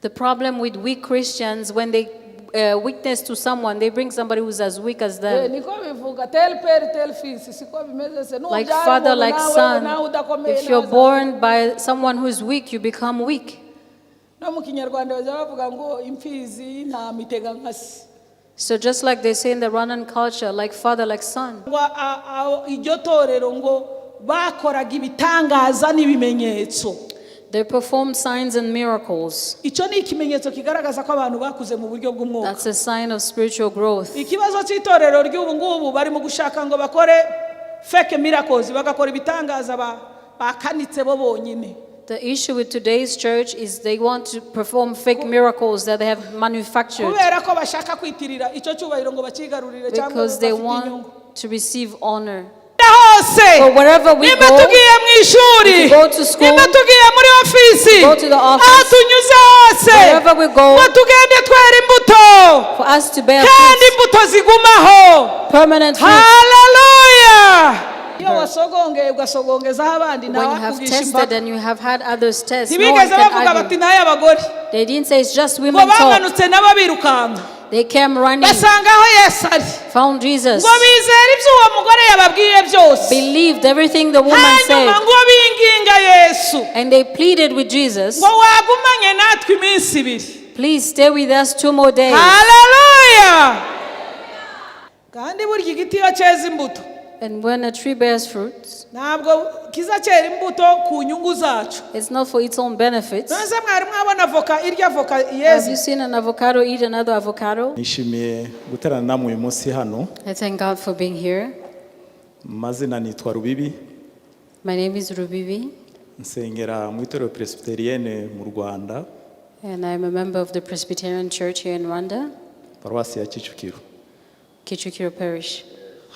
The problem with weak Christians, when they witness to someone, they bring somebody who's as weak as them. Like father, like son. If you're born by someone who is weak, you become weak. So just like they say in the Rwandan culture, like father, like son. They perform signs and miracles. That's a sign of spiritual growth. The issue with today's church is they want to perform fake miracles that they have manufactured because they want to receive honor. So wherever we go, if we go to school, go to the office, wherever we go, for us to bear fruit, permanent fruit. Hallelujah! When you have tested and you have had others test, no one can argue. They didn't say it's just women talk. They came running, found Jesus, believed everything the woman said, and they pleaded with Jesus, please stay with us 2 more days. Hallelujah! And when a tree bears fruits, it's not for its own benefits. Have you seen an avocado eat another avocado? I thank God for being here. My name is Rubibi, and I'm a member of the Presbyterian Church here in Rwanda, Kicukiro Parish.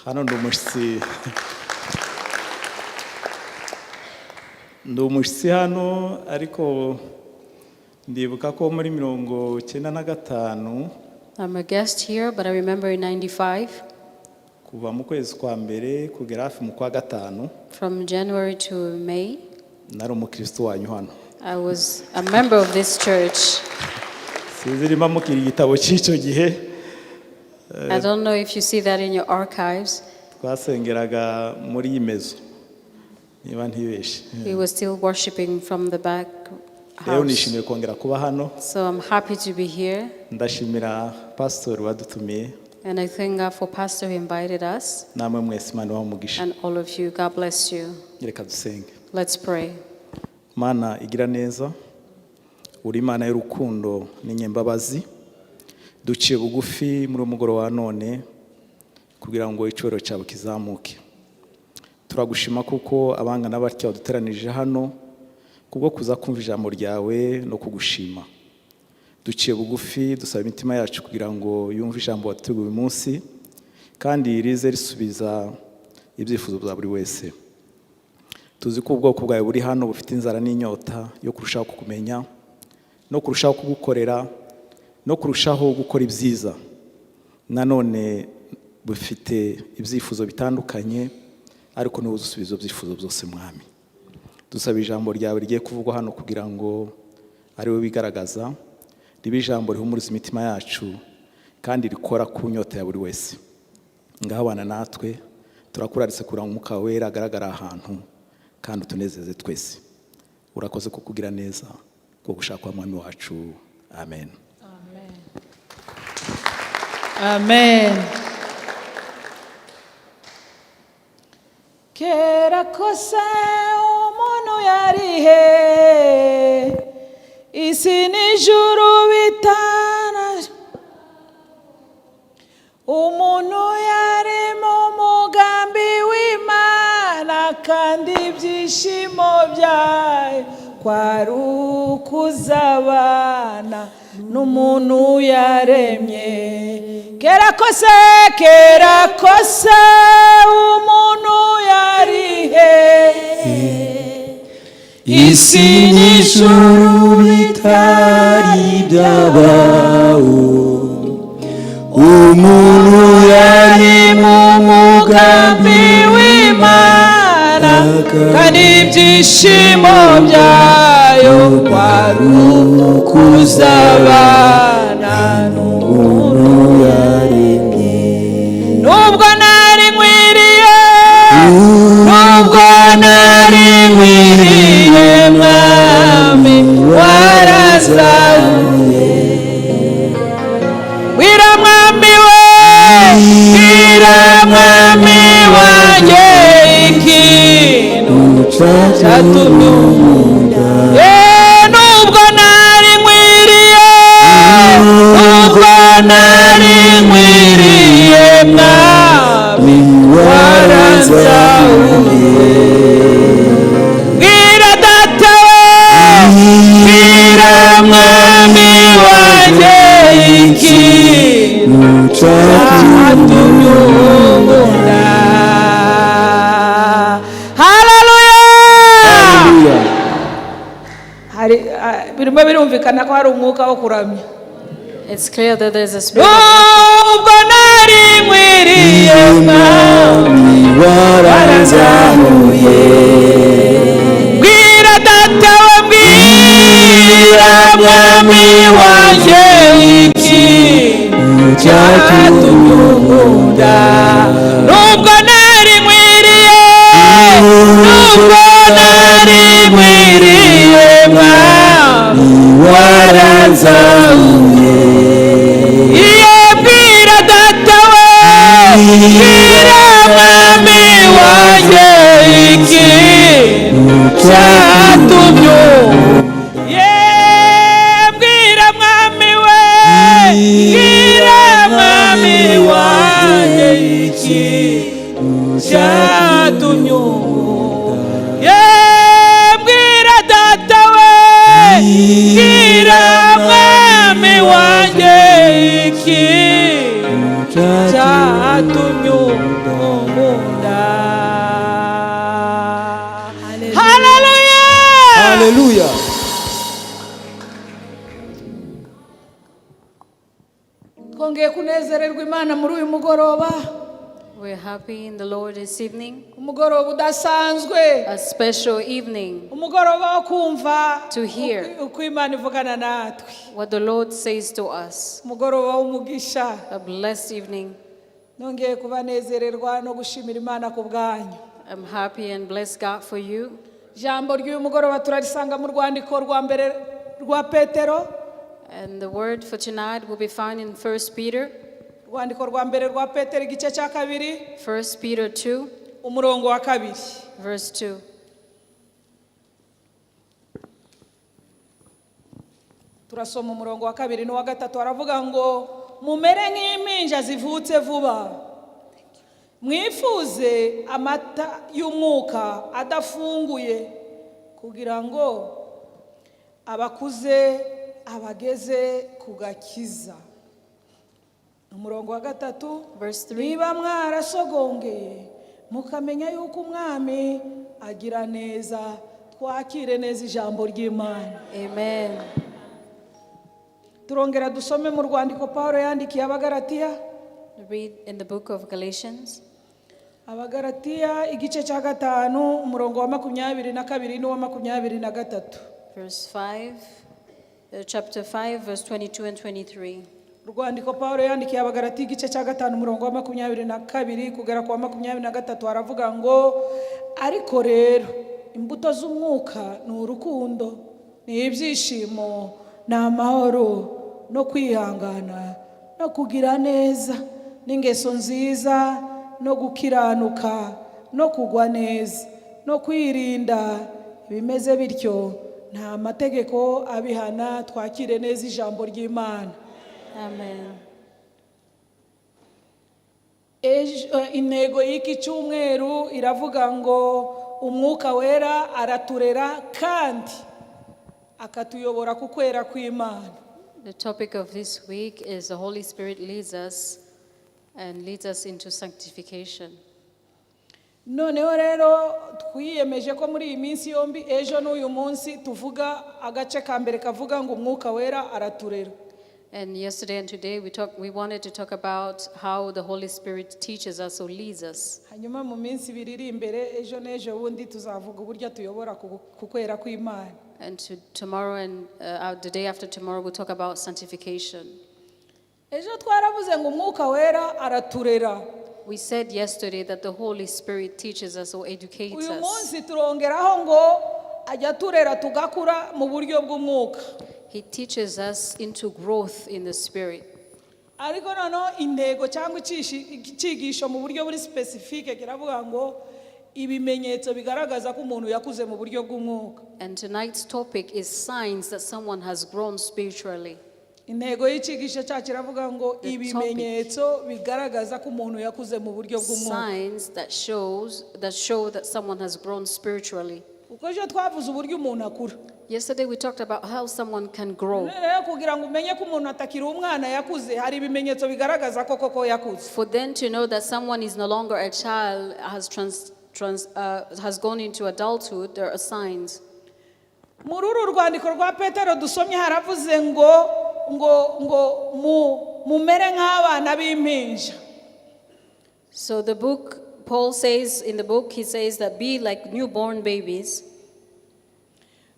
Hano ndumushitsi hano ariko ndibuka ko muri 95 I'm a guest here, but I remember in 95, kuva mu kwezi kwa mbere kugera hafi mu kwa gatanu, from January to May, nari umukristo wanyu hano. I was a member of this church. Sizirima mukiri igitabo cy'icyo gihe. I don't know if you see that in your archives. Twasengeraga muri imezo. Niba ntibeshe. We were still worshiping from the back Rero nishimiye kongera kuba hano. So I'm happy to be here. Ndashimira pastor wadutumiye. And I thank God for Pastor who invited us. Namwe mwese Imana umugisha. And all of you, God bless you. Reka dusenge. Let's pray. Mana igira neza. Uri Imana y'urukundo n'inyembabazi. Duciye bugufi muri umugoro wa none kugira ngo icoro cyawe kizamuke. Turagushima kuko abangana batyo baduteranije hano kubwo kuza kumva ijambo ryawe no kugushima. Duciye bugufi dusaba imitima yacu kugira ngo yumve ijambo wateguye uyu munsi kandi rize risubiza ibyifuzo bya buri wese. Tuzi ko ubwoko bwawe buri hano bufite inzara n'inyota yo kurushaho kukumenya no kurushaho kugukorera no kurushaho gukora ibyiza. Nanone bufite ibyifuzo bitandukanye ariko no uzusubizo byifuzo byose mwami. Dusaba ijambo ryawe rigiye kuvugwa hano kugira ngo ari we bigaragaza, ribe ijambo rihumuriza imitima yacu kandi rikora ku nyota ya buri wese. Ngahabana natwe turakuraritse kugira ngo Umwuka wera agaragara ahantu kandi utunezeze twese. Urakoze kukugira neza ko gushaka kwa mwami wacu. Amen. Amen. Kera kose umuntu yarihe isi n'ijuru bitana umuntu yari mu mugambi w'Imana kandi ibyishimo byayo kwari ukuzabana n'umuntu yaremye. Kera kose umuntu yarihe isi n'ijuru bitari byabaho umuntu yari mu mugambi w'Imana kandi ibyishimo byayo wayo wari ukuzabana n'umuntu yaremye. Nubwo nari nkwiriye, nubwo nari nkwiriye, mwami warazamuye. Bwira mwami we, bwira mwami wanjye ikintu cyatumye unkunda. Nubwo nari nkwiriye, nubwo nari nkwiriye, mwami waranzamuye. Bwira data we, bwira mwami wanjye ikintu cyatumye unkunda. Haleluya. Birimo birumvikana ko hari umwuka wo kuramya. It's clear that there's a spirit. Nubwo nari nkwiriye, mwami waranzamuye. Bwira data we, bwira mwami wanjye ikintu cyatumye unkunda. Nubwo nari nkwiriye, nubwo nari nkwiriye, mwami waranzamuye. Bwira data we, bwira mwami wanjye ikintu cyatumye unkunda. Bwira mwami we, bwira mwami wanjye ikintu cyatumye unkunda. Bwira data we, bwira mwami wanjye ikintu cyatumye unkunda. Haleluya. Haleluya. Twongeye kunezererwa Imana muri uyu mugoroba. We're happy in the Lord this evening. Umugoroba udasanzwe. A special evening. Umugoroba wo kumva to hear uko Imana ivugana natwe. what the Lord says to us. Umugoroba w'umugisha. A blessed evening. Nongeye kubanezererwa no gushimira Imana ku bwanyu. I'm happy and bless God for you. Jambo ry'uyu mugoroba turarisanga mu rwandiko rwa mbere rwa Petero. And the word for tonight will be found in 1 Peter. Rwandiko rwa mbere rwa Petero igice cya kabiri. 1 Peter 2. Umurongo wa kabiri. Verse 2. Turasoma umurongo wa kabiri n'uwa gatatu. Aravuga ngo mumere nk'impinja zivutse vuba. Mwifuze amata y'umwuka adafunguye kugira ngo abakuze abageze ku gakiza. Umurongo wa gatatu. Niba mwarasogongeye mukamenya yuko umwami agira neza, twakire neza ijambo ry'Imana. Amen. Turongera dusome mu rwandiko Paulo yandikiye Abagalatiya. Read in the book of Galatians. Abagalatiya igice cya gatanu umurongo wa 22 n'uwa 23. Verse 5. Chapter 5 verse 22 and 23. Rwandiko Paulo yandikiye Abagalatiya igice cya gatanu umurongo wa 22 kugera ku wa 23. Aravuga ngo ariko rero imbuto z'umwuka ni urukundo, ni ibyishimo, ni amahoro, no kwihangana, no kugira neza, n'ingeso nziza, no gukiranuka, no kugwa neza, no kwirinda. Bimeze bityo nta mategeko abihana. Twakire neza ijambo ry'Imana. Amen. Intego y'iki cyumweru iravuga ngo umwuka wera araturera kandi akatuyobora ku kwera kw'Imana. The topic of this week is the Holy Spirit leads us and leads us into sanctification. Noneho rero twiyemeje ko muri iyi minsi yombi ejo n'uyu munsi tuvuga agace ka mbere kavuga ngo umwuka wera araturera. And yesterday and today we wanted to talk about how the Holy Spirit teaches us or leads us. Hanyuma mu minsi ibiri iri imbere ejo n'ejo bundi tuzavuga uburyo tuyobora ku kwera kw'Imana. And tomorrow and the day after tomorrow, we'll talk about sanctification. ejo twaravuze ngo umwuka wera araturera. We said yesterday that the Holy Spirit teaches us or educates uyu us. munsi turongeraho ngo ajya turera tugakura mu buryo bw'umwuka. He teaches us into growth in the Spirit. ariko noneho intego cyangwa icyigisho mu buryo buri specific kiravuga ngo ibimenyetso bigaragaza ko umuntu yakuze mu buryo bw'umwuka. And tonight's topic is signs that someone has grown spiritually. intego y'icyigisho cyacu kiravuga ngo ibimenyetso bigaragaza ko umuntu yakuze mu buryo bw'umwuka. Signs that show that someone has grown spiritually. uko ejo twavuze uburyo umuntu akura. Yesterday we talked about how someone can grow. rero kugira ngo umenye ko umuntu atakiri umwana yakuze hari ibimenyetso bigaragaza ko koko yakuze. For them to know that someone is no longer a child, has gone into adulthood, there are signs. muri uru rwandiko rwa Petero dusomye haravuze ngo mumere nk'abana b'impinja. So the book, Paul says in the book, he says that be like newborn babies.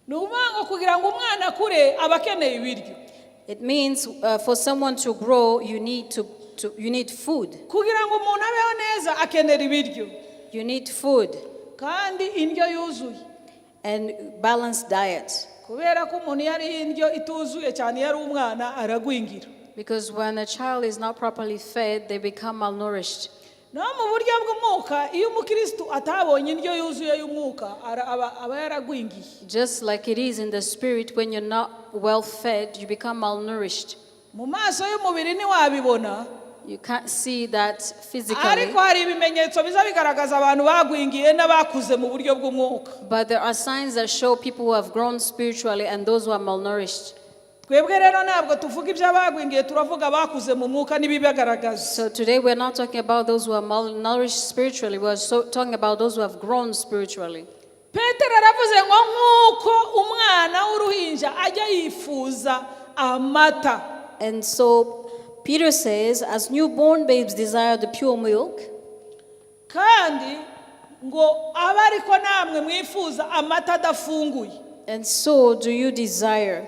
ni ukuvuga ngo kugira ngo umwana akure aba akeneye ibiryo. It means for someone to grow, you need food. kugira ngo umuntu abeho neza akenera ibiryo. You need food kandi indyo yuzuye. and balanced diet. kubera ko umuntu yari indyo ituzuye cyane yari umwana aragwingira. Because when a child is not properly fed, they become malnourished. no mu buryo bw'umwuka iyo umukristo atabonye indyo yuzuye y'umwuka aba yaragwingiye. Just like it is in the spirit, when you're not well fed, you become malnourished. mu maso y'umubiri ntiwabibona. You can't see that physically, ariko hari ibimenyetso biza bigaragaza abantu bagwingiye n'abakuze mu buryo bw'umwuka. but there are signs that show people who have grown spiritually and those who are malnourished. twebwe rero ntabwo tuvuga iby'abagwingiye turavuga abakuze mu mwuka n'ibibagaragaza. So today we're not talking about those who are malnourished spiritually, we're talking about those who have grown spiritually. petero aravuze ngo nk'uko umwana w'uruhinja ajya yifuza amata. And so Peter says, as newborn babes desire the pure milk, kandi ngo abe ariko namwe mwifuza amata adafunguye. and so do you desire.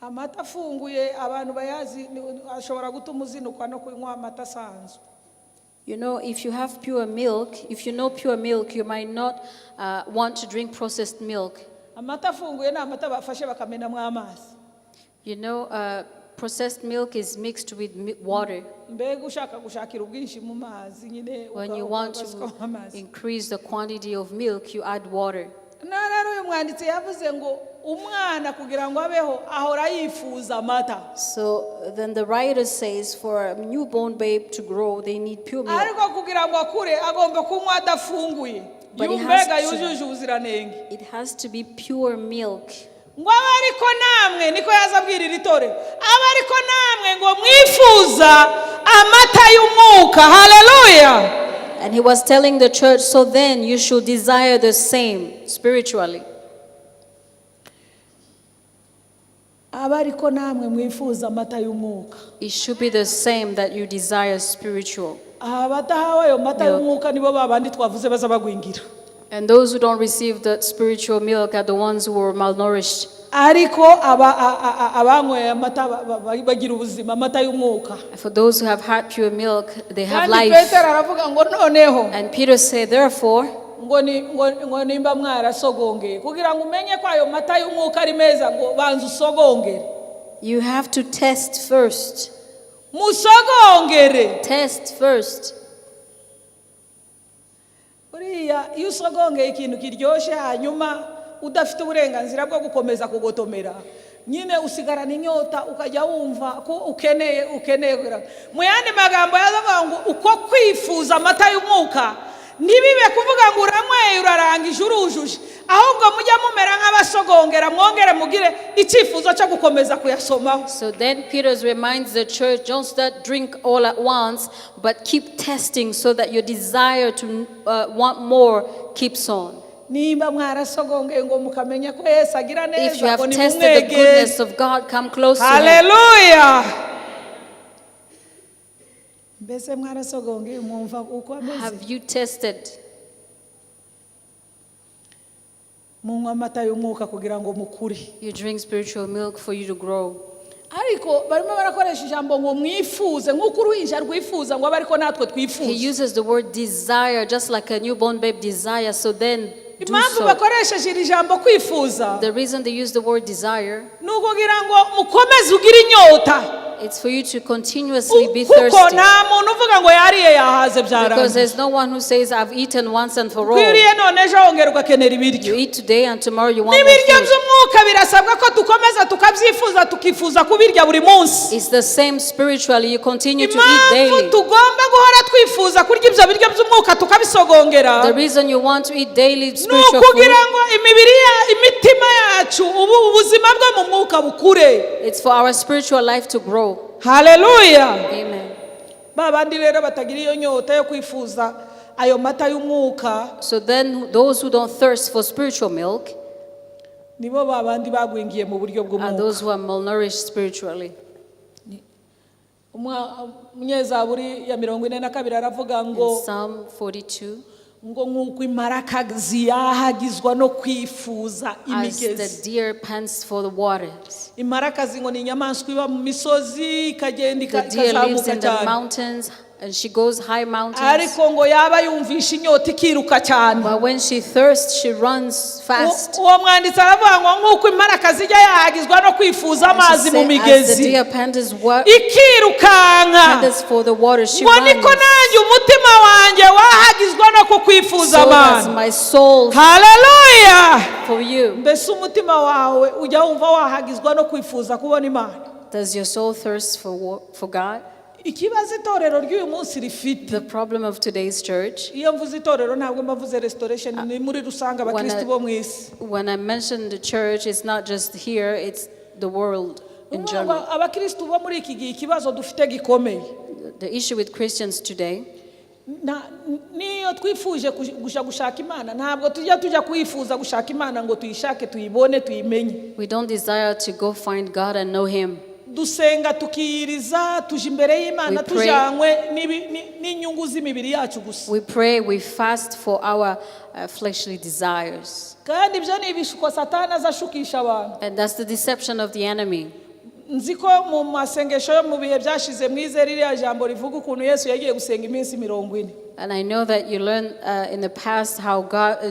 amata afunguye abantu bayazi ashobora gutuma uzinukwa no kunywa amata asanzwe. You know, if you have pure milk, if you know pure milk, you might not want to drink processed milk. amata afunguye ni amata bafashe bakamenamo amazi. You know, processed milk is mixed with water. mbega ushaka gushakira ubwinshi mu mazi nyine. When you want to increase the quantity of milk, you add water. rero uyu mwanditsi yavuze ngo umwana kugira ngo abeho ahora yifuza amata. So then the writer says, for a newborn babe to grow, they need pure milk. ariko kugira ngo akure agomba kunywa adafunguye. But mbega yujuje ubuziranenge. it has to be pure milk. ngo abe ariko namwe niko yazabwira iri torero abe ariko namwe ngo mwifuza amata y'umwuka. Haleluya. And he was telling the church, so then you should desire the same spiritually. abe ariko namwe mwifuza amata y'umwuka. It should be the same that you desire spiritual. abatahawe ayo mata y'umwuka nibo babandi twavuze baza bagwingira. And those who don't receive the spiritual milk are the ones who are malnourished. ariko abanyweye amata bagira ubuzima amata y'umwuka. For those who have had pure milk, they have kandi life. petero aravuga ngo noneho And Peter said, therefore, ngo nimba mwarasogongeye kugira ngo umenye ko ayo mata y'umwuka ari meza ngo banza usogongere. you have to test first. musogongere. Test first. buriya iyo usogongeye ikintu kiryoshye hanyuma udafite uburenganzira bwo gukomeza kugotomera nyine usigarana inyota ukajya wumva ko ukeneye. mu yandi magambo yavuga ngo uko kwifuza amata y'umwuka ntibibe kuvuga ngo uranyweye urarangije urujuje, ahubwo mujya mumera nk'abasogongera mwongere mugire icyifuzo cyo gukomeza kuyasomaho. So then Peter reminds the church, don't start drink all at once, but keep testing so that your desire to want more keeps on. nimba mwarasogongeye ngo mukamenya ko Yesu agira neza. If you have tested the goodness of God, come close to Him. Hallelujah. mbese mwarasogongeye mwumva uko ameze. Have you tested? munywa amata y'umwuka kugira ngo mukure. You drink spiritual milk for you to grow. Ariko barimo barakoresha ijambo ngo mwifuze nk'uko uruhinja rwifuza ngo abe ariko natwe He twifuza. uses the word desire, just like a newborn babe desire, so then do Impamvu so. bakoresheje iri jambo kwifuza The reason they use the word desire, ni ukugira ngo mukomeze ugire inyota. it's for you to continuously be Kuko thirsty. nta muntu uvuga ngo yariye yahaze Because byarangiye. there's no one who says, I've eaten once and for all. Kwiriye none ejo wongera ugakenera You ibiryo. eat today and tomorrow you want more N'ibiryo food. by'umwuka birasabwa ko dukomeza tukabyifuza tukifuza kubirya buri munsi. It's the same spiritually. You continue to eat Impamvu daily. tugomba guhora twifuza kurya ibyo biryo by'umwuka tukabisogongera The reason you want to eat daily ni spiritual food, ukugira ngo imitima yacu ubuzima bwo mu mwuka bukure. it's for our spiritual life to grow. Haleluya. Amen. Babandi rero batagira iyo nyota yo kwifuza ayo mata y'umwuka So then those who don't thirst for spiritual milk nibo babandi bagwingiye mu buryo are bw'umwuka. those who are malnourished spiritually. Umunyezaburi ya 42 aravuga In ngo Psalm 42, ngo nk'uko imparakazi yahagizwa no kwifuza as imigezi. the deer pants for the waters. Imparakazi ngo ni inyamaswa iba mu misozi ikagenda The deer lives ikazamuka in the cyane, mountains and she goes high mountains. ariko ngo yaba yumvisha inyota ikiruka cyane. But when she thirsts, she runs fast. Uwo mwanditsi aravuga ngo nk'uko imparakazi ijya yahagizwa no kwifuza And she amazi mu said, as the migezi deer pants ikirukanka, for the water, she ngo runs. niko nanjye umutima wanjye wahagizwa no kukwifuza So does Mana. my soul Haleluya. for you. Mbese umutima wawe ujya wumva wahagizwa no kwifuza kubona Imana? Does your soul thirst for God? Ikibazo itorero ry'uyu munsi rifite, The problem of today's church, iyo mvuze itorero ntabwo mbavuze restoration, ni muri rusange abakristo bo mu isi. when I mention the church, it's not just here, it's the world in general. Abakristo bo muri iki gihe ikibazo dufite gikomeye. The issue with Christians today, Niyo twifuje gushaka Imana, ntabwo tujya kwifuza gushaka Imana ngo tuyishake tuyibone tuyimenye. we don't desire to go find God and know Him. Dusenga tukiyiriza tuje imbere y'Imana We pray. tujanywe n'inyungu z'imibiri yacu gusa. We pray, we fast for our fleshly desires. Kandi ibyo ni ibishuko Satani azashukisha abantu. And that's the deception of the enemy. Nzi ko mu masengesho yo mu bihe byashize mwize ririya jambo rivuga ukuntu Yesu yagiye gusenga iminsi 40. And I know that you learned in the past how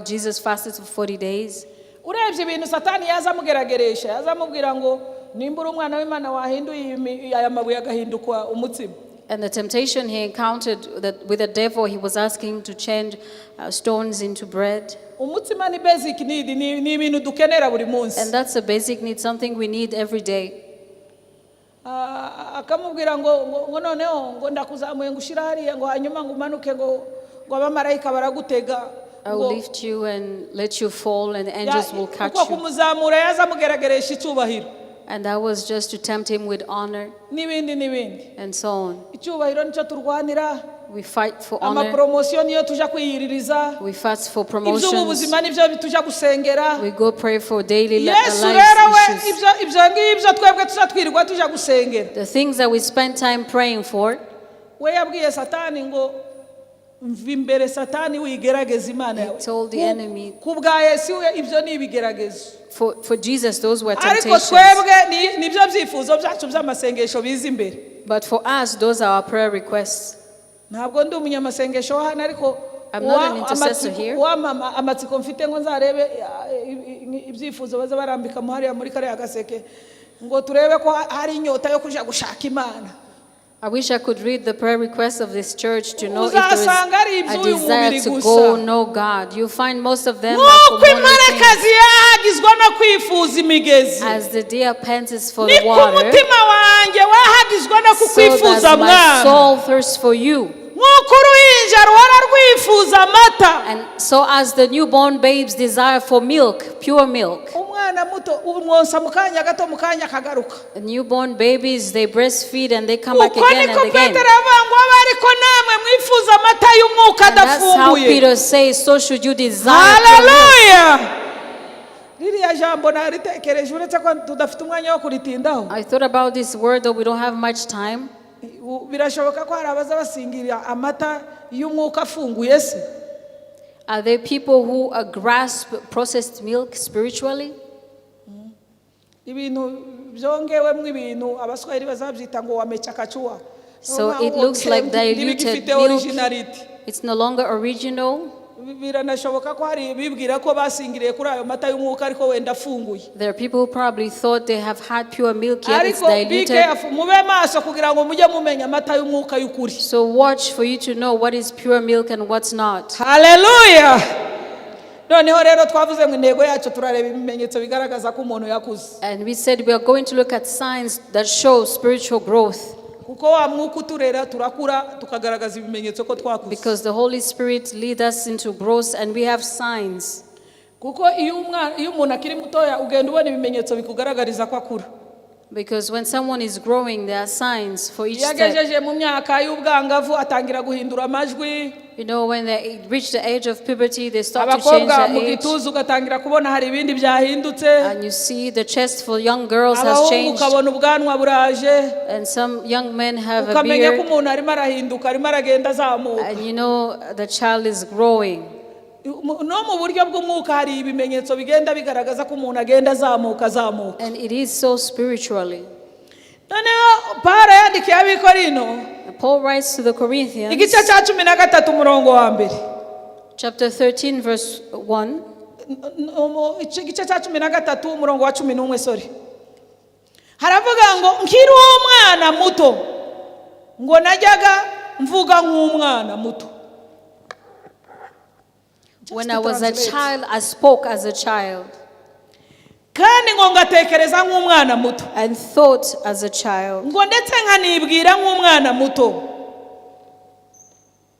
Jesus fasted for 40 days. Urebye ibintu Satani yazamugerageresha, yazamubwira ngo nimbura umwana w'Imana wahinduye aya mabuye agahinduka umutsima. And the temptation he encountered with the devil, he was asking to change stones into bread. Umutsima ni basic need, ni ibintu dukenera buri munsi. And that's a basic need, something we need every day. Akamubwira ngo noneho ngo ndakuzamuye ngo ushira hariya ngo hanyuma ngo umanuke ngo abamarayika baragutega. I will lift you and let you fall, and the angels will catch Uko you. kumuzamura yazamugerageresha icyubahiro. And that was just to tempt him with honor N'ibindi. and so on. Icyubahiro nicyo turwanira. We fight for honor. Amapromotion niyo tuja kwiyiririza. We fast for Iby'ubu promotions. buzima nibyo tuja gusengera. We go pray for daily Yesu life rero we issues. ibyo ngibyo twebwe tuzatwirirwa tuja gusengera. The things that we spend time praying for, We yabwiye Satani ngo mva imbere Satani wigerageza Imana yawe. He told the enemy. Kubwa Yesu ibyo ni ibigeragezo. for Jesus, those were Ariko temptations. twebwe nibyo byifuzo byacu by'amasengesho biza imbere. But for us, those are our prayer requests. Ntabwo ndi umunyamasengesho hano ariko I'm not an intercessor here. amatsiko mfite ngo nzarebe ibyifuzo baza barambika mu hariya muri kare agaseke ngo turebe ko hari inyota yo kuja gushaka Imana. I wish I could read the prayer requests of this church to know if Uzasanga there ari is a iby'uyu desire mubiri to gusa. go know God. You find most of them are for Nk'uko worldly imparakazi things. yahagizwa no kwifuza imigezi, As the deer pants for the niko water, umutima wanjye wahagizwa no so does kukwifuza my Mwana. soul thirst for you. Nk'uko uruhinja ruhora rwifuza amata, And so as the newborn babes desire for milk, pure milk. umwana muto umwonsa mu kanya gato mu kanya akagaruka. The newborn babies, they breastfeed and they come back Uko again niko and again. Petero avuga ngo abe ariko namwe mwifuza amata y'umwuka And that's how adafunguye. Peter says, so should you desire pure milk. Haleluya. Ririya jambo naritekereje uretse ko tudafite umwanya wo kuritindaho. I thought about this word, though we don't have much time. Birashoboka ko hari abaza basingira amata y'umwuka afunguye se. Are there people who grasp processed milk spiritually? ibintu byongewemo ibintu abaswahili bazabyita ngo wamecha kachua. So it looks like diluted milk. It's no longer original. Biranashoboka ko hari bibwira ko basingiriye kuri ayo mata y'umwuka ariko wenda afunguye. There are people who probably thought they have had pure milk yet it's Ariko diluted. mube maso kugira ngo mujye mumenya amata y'umwuka y'ukuri. So watch for you to know what is pure milk and what's not. Hallelujah. Noneho rero twavuze ngo intego yacu turareba ibimenyetso bigaragaza ko umuntu yakuze. And we said we are going to look at signs that show spiritual growth. Kuko wa mwuka uturera turakura tukagaragaza ibimenyetso ko twakuze. Because the Holy Spirit leads us into growth and we have signs. Kuko iyo umuntu akiri mutoya ugenda ubona ibimenyetso bikugaragariza ko akura. Because when someone is growing, there are signs for each step. Yagejeje mu myaka y'ubwangavu atangira guhindura amajwi. You know, when they reach the age of puberty, they start to change their mu age. gituza ugatangira kubona hari ibindi byahindutse. And you see the chest for young girls has Abahungu changed. ukabona ubwanwa buraje. And some young men have a Ukamenya ko beard. umuntu arimo arahinduka arimo aragenda azamuka. And you know the child is growing. No mu buryo bw'umwuka hari ibimenyetso bigenda bigaragaza ko umuntu agenda azamuka. And it is so spiritually. Noneho Pawulo yandikiye Abikorino Paul writes to the Corinthians, igice cya 13 umurongo wa mbere. chapter 13, verse 1. Igice cya 13 umurongo wa 11 sorry. Haravuga ngo nkiri umwana muto ngo najyaga mvuga nk'umwana muto. When I was a child, I spoke as a child. Kandi ngo ngatekereza nk'umwana muto. And thought as a child. Ngo ndetse nkanibwira nk'umwana muto.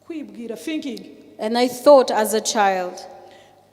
Kwibwira, thinking. And I thought as a child.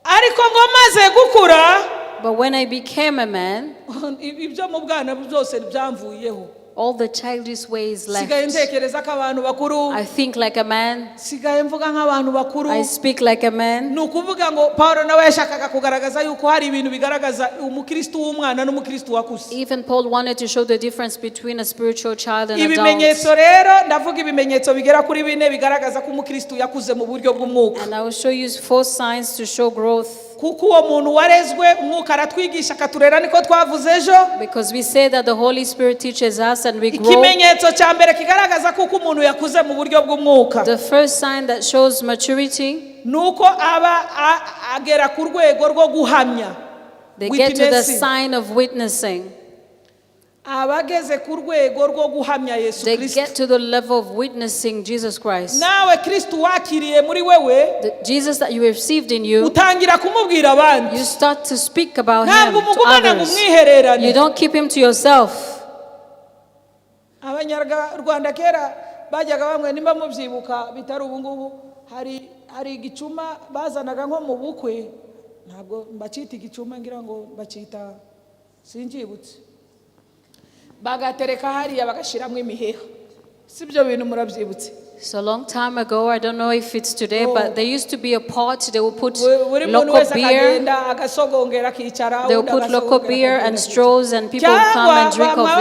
Ariko ngo maze gukura. But when I became a man, ibyo mu bwana byose byamvuyeho. all the childish ways left. Sigaye ntekereza ko abantu bakuru. I think like a man. Sigaye mvuga nk'abantu bakuru. I speak like a man. Nukuvuga ngo Paulo nawe yashakaga kugaragaza yuko hari ibintu bigaragaza umukristo w'umwana n'umukristo wakuze. Even Paul wanted to show the difference between a spiritual child and ibimenyetso adult. rero ndavuga ibimenyetso bigera kuri 4 bigaragaza ko umukristo yakuze mu buryo bw'umwuka. And I will show you 4 signs to show growth. Kuko uwo muntu warezwe umwuka aratwigisha akaturera niko twavuze ejo. Because we say that the Holy Spirit teaches us and we grow. Ikimenyetso cya mbere kigaragaza kuko umuntu yakuze mu buryo bw'umwuka. The first sign that shows maturity. Nuko aba agera ku rwego rwo guhamya. They get to the sign of witnessing. Abageze ku rwego rwo guhamya Yesu They Kristo. get to the level of witnessing Jesus Christ. Nawe Kristo wakiriye muri wewe. The Jesus that you received in you. Utangira kumubwira abandi. You start to speak about him Ntabwo to mugumana ngo others. umwihererane. You don't keep him to yourself. Abanyarwanda kera bajyaga bamwe nimba mubyibuka bitari ubu ngubu hari igicuma bazanaga nko mu bukwe. Ntabwo mbacita igicuma ngira ngo bacita sinjibutse. Bagatereka hariya bagashiramo imiheha. Sibyo bintu murabyibutse. So a long time ago, I don't know if it's today, but there used to be a pot. They would put local beer. They would put local beer and straws, and people would come and drink of it.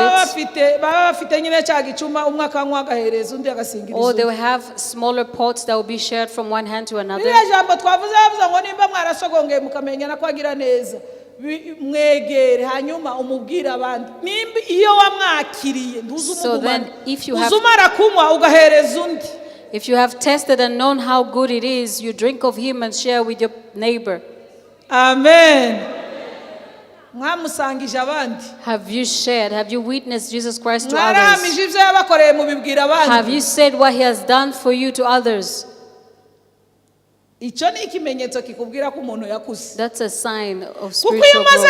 Or they would have smaller pots that would be shared from one hand to another. Mwegere hanyuma umubwira abandi nimba iyo wamwakiriye ntuzumugumana uzumara kunywa ugahereza undi. If you have tested and known how good it is, you drink of him and share with your neighbor. Amen. Mwamusangije abandi. Have you shared? Have you witnessed Jesus Christ to others? Ibyo yabakoreye mubibwira abandi. Have you said what he has done for you to others? Icyo ni ikimenyetso kikubwira ko umuntu yakuze. That's a sign of spiritual growth.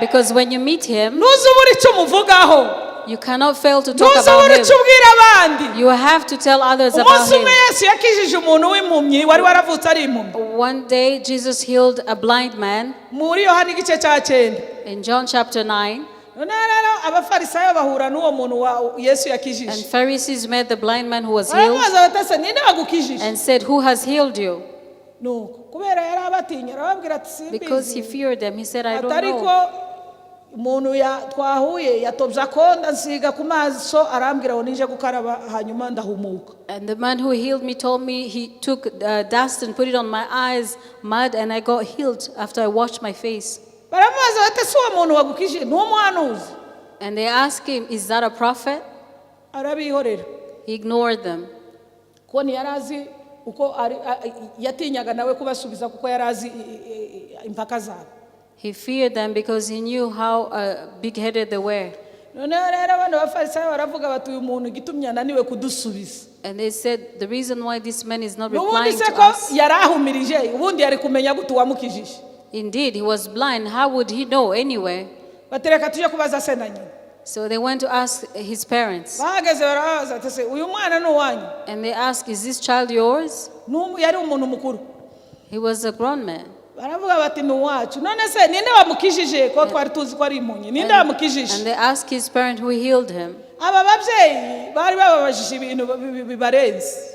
Because when you meet him, you cannot fail to talk about him. You have to tell others about him. One day Jesus healed a blind man in John chapter 9. And Pharisees met the blind man who was healed and said, "Who has healed you?" Because he feared them, he said, "I don't know." umuntu twahuye yatobye akonda nsiga ku maso arambwira ngo nije gukaraba hanyuma ndahumuka. And the man who healed me told me he took dust and put it on my eyes, mud, and I got healed after I washed my face. Baramubaza bati si uwo muntu wagukije ni umuhanuzi? And they asked him, is that a prophet? Arabihorera. He ignored them. Ko yarazi uko yatinyaga nawe kubasubiza kuko yarazi impaka zabo. He feared them because he knew how big-headed they were. None rero abantu b'Abafarisayo baravuga bati uyu muntu gitumye ananiwe kudusubiza. And they said the reason why this man is not replying to Ubundi us. se ko yarahumirije ubundi yari kumenya gute wamukijije. Indeed, he was blind. How would he know anyway? Batereka tuje kubaza se na nyina. So they went to ask his parents. Bahageze barabaza ati se uyu mwana ni uwanyu? And they asked, is this child yours? Yari umuntu mukuru. He was a grown man. Baravuga bati ni uwacu. None se ninde wamukijije ko twari tuzi ko ari impunyi? Ninde wamukijije? And they asked his parent who healed him. Aba babyeyi bari bababajije ibintu bibarenze.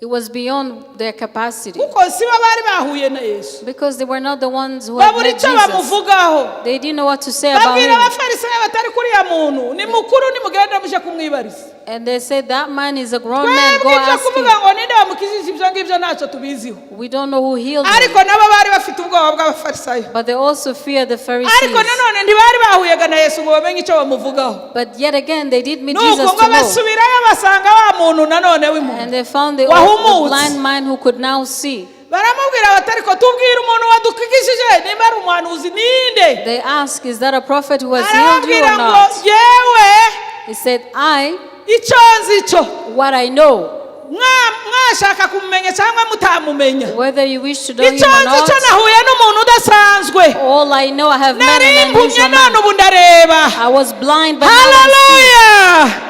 It was beyond their capacity. Kuko sibo bari bahuye na Yesu. Because they were not the ones who had met Jesus. bamuvugaho. They didn't know what to say about Babwira him. Abafarisayo batari kuriya muntu ni mukuru ni mugenda muje kumwibariza. And they said, that man is a grown man, go ask him. Kuvuga ngo ninde wamukijije ibyo ngibyo ntacyo tubiziho. We don't know who healed him. Ariko nabo bari bafite ubwoba bw'Abafarisayo. But they also fear the Pharisees. Ariko nanone ntibari bahuye na Yesu ngo bamenye icyo bamuvugaho. But yet again, they did meet Jesus Nuko to know. basubirayo basanga wa muntu nanone w'impunzi. And they found the blind man who could now see. Baramubwira batari ko tubwira umuntu wadukikishije nimba ari umuhanuzi ninde. They asked, is that a prophet who has healed you or not? Yewe. He said, I, icyo nzi cyo. what I know. Mwashaka kumumenya cyangwa mutamumenya. Whether you wish to know him or icyo nzi cyo not. nahuye n'umuntu udasanzwe. All I know, I have met an unusual man. ubu ndareba. I was blind, but now I Hallelujah.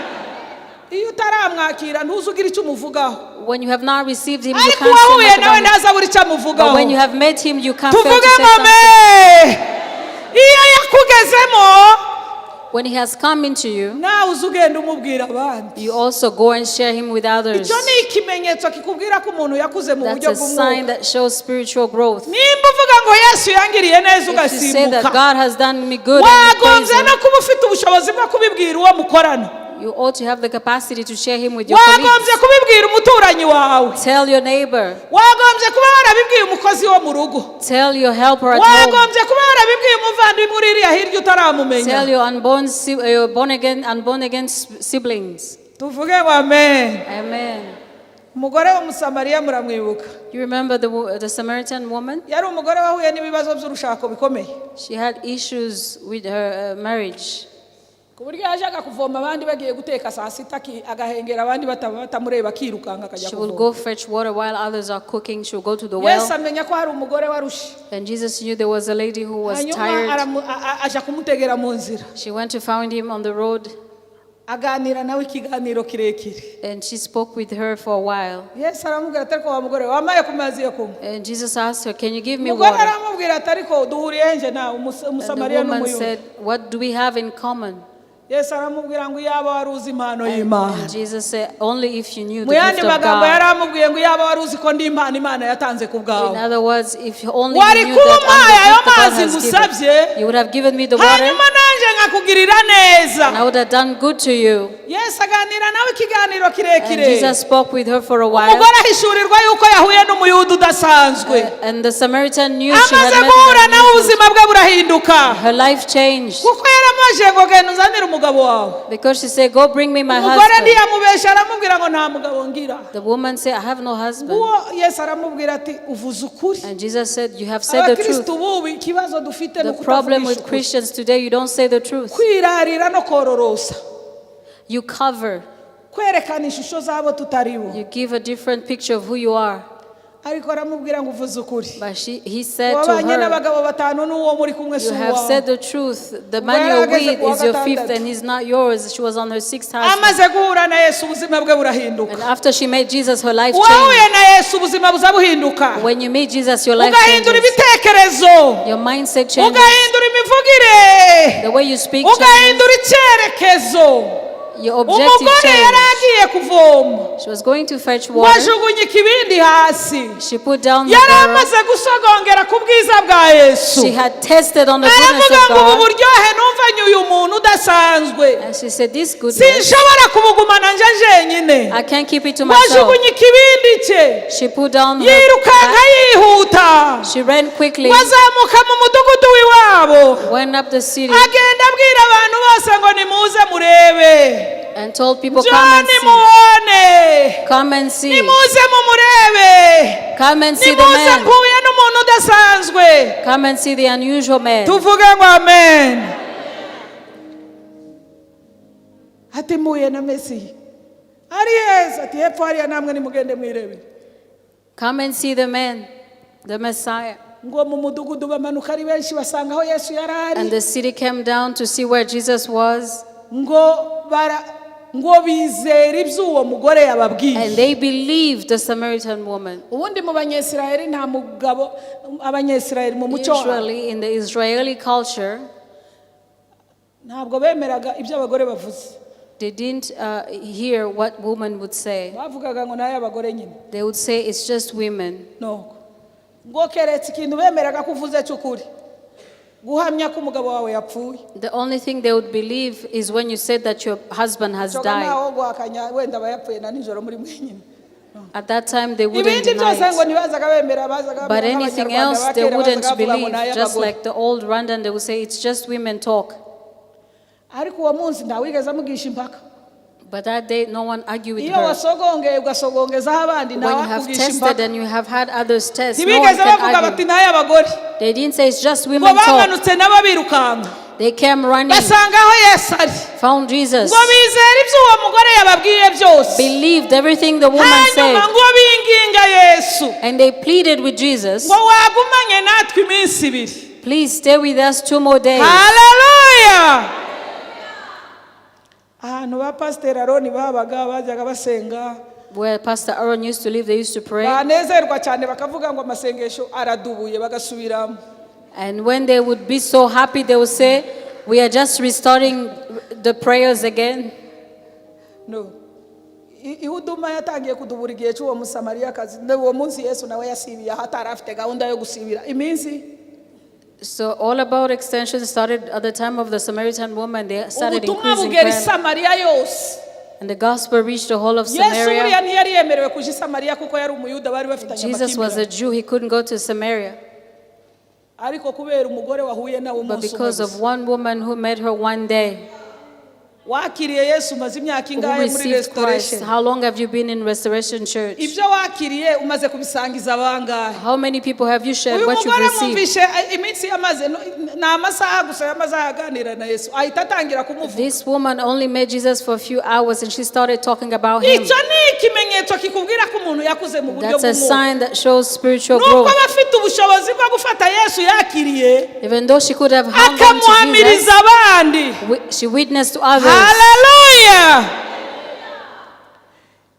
Iyo utaramwakira ntuzugira icyo umuvugaho. see. When you have not received him, you Ariko can't say wahuye much nawe about him. ndaza buri cyo amuvugaho. But when you have met him, you can't fail to tuvuge say something. iyo yakugezemo When he has come into you, nawe uzugenda umubwira abandi. you also go and share him with others. Icyo ni ikimenyetso kikubwira ko umuntu yakuze mu That's buryo a sign bw'umwuka. that shows spiritual growth. Nimba uvuga ngo Yesu yangiriye neza If you say that ugasimbuka, God has done me good and you praise wagombye him, no kuba ufite ubushobozi bwo kubibwira uwo mukorana. you ought to have the capacity to share him with your Wagombye colleagues. kubibwira umuturanyi wawe. Tell your neighbor. Wagombye kuba warabibwiye umukozi wo mu rugo. Tell your helper at home. Wagombye kuba warabibwiye umuvandimwe uri iriya hirya utaramumenya. Tell your unborn again siblings. Tuvuge ngo amen. Amen. Umugore w'umusamariya muramwibuka. You remember the Samaritan woman? Yari umugore wahuye n'ibibazo by'urushako bikomeye. She had issues with her marriage. Ku buryo yajaga kuvoma abandi bagiye guteka saa sita agahengera abandi batamureba akirukanga akajya She will kuvoma. go fetch water while others are cooking. She will go to the well. Yesu amenya ko hari umugore warushe. And Jesus knew there was a lady who was Hanyuma tired. aja kumutegera mu nzira. She went to find him on the road. Aganira nawe ikiganiro kirekire. And she spoke with her for a while. Yesu aramubwira ati ko wa mugore wamaye ku mazi yo kunywa. And Jesus asked her, can you give me Umugore water? aramubwira ati ko duhuriye nje na And the umusamariya woman n'umuyuda. said, what do we have in common? Yesu aramubwira ngo iyaba wari uzi impano y'Imana. And Jesus said, only if you knew the Mu yandi gift of magambo God. yaramubwiye ngo iyaba wari uzi ko ndi impano Imana yatanze ku In bwawe. other words, if only Wari you knew kuba that umpaye ayo I'm the gift that God mazi has ngusabye. given, you would have given me the water, Hanyuma nanjye nkakugirira neza. and I would have done good to you. Yesu aganira nawe ikiganiro And kirekire. Jesus spoke with her for a while. Umugore ahishurirwa yuko yahuye n'umuyuda udasanzwe. And the Samaritan knew she had Amaze met guhura an nawe unusual. ubuzima bwe burahinduka. Her life changed. Kuko yaramubajije ngo genda uzanire umugabo wawe. Because she said, go bring me my Umugore husband. ntiyamubesha aramubwira ngo nta mugabo ngira. The woman said, I have no husband. Uwo Yesu aramubwira ati uvuze ukuri. And Jesus said, you have said the truth. Abakristo bubu ikibazo dufite The problem with ukuri. Christians today, you don't say the truth. Kwirarira no kororosa. You cover. Kwerekana ishusho zabo tutaribo. You give a different picture of who you are. Ariko aramubwira ngo uvuze ukuri. But he said to Wabanye her, n'abagabo batanu n'uwo muri kumwe you si have uwawe. said the truth. The man you're with is your fifth and he's not yours. She was on her sixth husband. Amaze guhura na Yesu ubuzima bwe burahinduka. And after she met Jesus, her life Wahuye changed. na Yesu ubuzima buza buhinduka. When you meet Jesus, your life Ugahindura changes. ibitekerezo. Your mindset changes. Ugahindura imivugire. The way you speak changes. Ugahindura icyerekezo. your objective umugore yari changed. agiye kuvoma, She was going to fetch water. wajugunye ikibindi hasi, She put down the yari barrel. amaze gusogongera ku bwiza bwa Yesu, She had tasted on the goodness aravuga of ngo ubu God. buryohe numvanye uyu muntu udasanzwe, And she said, this goodness, sinshobora kubugumana nje jenyine. I can't keep it to myself. Wajugunye ikibindi cye, She put down her yirukanka back. yihuta, She ran quickly, wazamuka mu mudugudu w'iwabo, went up the city, agenda abwira abantu bose ngo nimuze murebe, and told people, come and jani see. muone, Come and see. nimuze mumurebe, Come and see the nimuze man. mpuye n'umuntu udasanzwe. Come and see the unusual man. Tuvuge ngo amen. Ati mpuye na Mesiya, ari Yesu, ati hepfo hariya namwe nimugende mwirebe. Come and see the man, the Messiah. Ngo mu mudugudu bamanuka ari benshi basanga aho Yesu yari ari, And the city came down to see where Jesus was. ngo bizera iby'uwo mugore yababwiye. And they believed the Samaritan woman. Ubundi mu banyesirayeli nta mugabo, abanyesirayeli mu muco wabo Usually in the Israeli culture, ntabwo bemeraga ibyo abagore bavuze, they didn't hear what women would say. bavugaga ngo nayo abagore nyine. They would say it's just women. No, ngo keretse ikintu bemeraga ko uvuze cy'ukuri, guhamya ko umugabo wawe yapfuye. The only thing they would believe is when you said that your husband has Cyoga died. ntaho guhakanya wenda aba yapfuye na nijoro muri mwenyine. At that time they wouldn't Ibindi deny byose ngo it. ntibazaga bemera, bazaga But anything else they wouldn't believe. Just like. like the old Rwandan, they would say it's just women talk. Ariko uwo munsi ntawigeze amugisha impaka. But that day no one argued with Iyo her. wasogongeye ugasogongeza abandi When you nawe have akugisha tested impaka. and you have had others test, no one Ntibigeze can bavuga bati argue. nayo abagore. They didn't say it's just Ngo women talk. bamanutse nabo birukanka, They came running, basanga aho Yesu ari, found Jesus, ngo bizera ibyo uwo mugore yababwiye byose, believed everything the woman hanyuma said, ngo binginga Yesu and they pleaded with Jesus, ngo wagumanye natwe iminsi ibiri. please stay with us 2 more days. Haleluya. Ahantu ba Pastor Aroni babaga bajyaga basenga, Where Pastor Aaron used to live, they used to pray. banezerwa cyane bakavuga ngo amasengesho aradubuye, bagasubiramo. And when they would be so happy, they would say, we are just restoring the prayers again. No, ihuduma yatangiye kudubura igihe cy'uwo musamariyakazi, uwo munsi Yesu nawe yasibiye aho atari afite gahunda yo gusibira iminsi. So all about extension started at the time of the Samaritan woman. They started Ubutumwa increasing bugera i prayer. Samariya yose. And the gospel reached the whole of Yesu buriya Samaria. ntiyari yemerewe kuja i Samariya kuko yari umuyuda, bari bafitanye Jesus was a amakimbirane. Jew. He couldn't go to Samaria. Ariko kubera umugore wahuye nawe But umunsi umwe because of gusa. one woman who met her one day, Wakiriye Yesu umaze imyaka who ingahe muri received Christ. restoration? How long have you been in Restoration Church? Ibyo wakiriye umaze kubisangiza abangahe? How many people have you shared Uyu what you've mugore received? mwumvishe iminsi yamaze ni amasaha gusa yamaze aganira na Yesu, ahita atangira kumuvuga. This woman only met Jesus for a few hours and she started talking about him. Icyo ni ikimenyetso kikubwira ko umuntu yakuze mu buryo That's a bw'umwuka. sign that shows spiritual Nuko growth. aba afite ubushobozi bwo gufata Yesu yakiriye Even though she could have hung on to akamuhamiriza Jesus, abandi. she witnessed to others. Haleluya.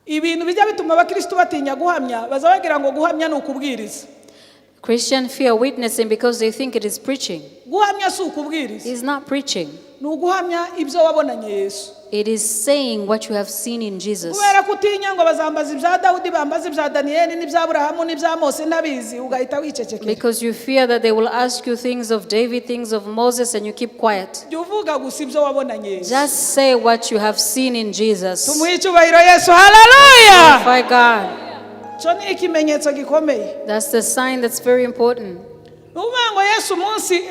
Ibintu bijya bituma abakristo batinya guhamya, baza bagira ngo guhamya ni ukubwiriza. Christian fear witnessing because they think it is preaching. Guhamya si ukubwiriza, It's not preaching. ni uguhamya ibyo wabonanye Yesu. It is saying what you have seen in Jesus. Kubera kutinya ngo bazambaza ibya Dawudi, bambaza ibya Daniyeli n'ibya Aburahamu n'ibya Mose ntabizi, ugahita wicecekera. Because you fear that they will ask you things of David, things of Moses, and you keep quiet. Jya uvuga gusa ibyo wabonanye Yesu. Just say what you have seen in Jesus. Tumuhe icyubahiro Yesu. Haleluya. Glorify God. Cyo ni ikimenyetso gikomeye. That's the sign that's very important. Nuvuga ngo Yesu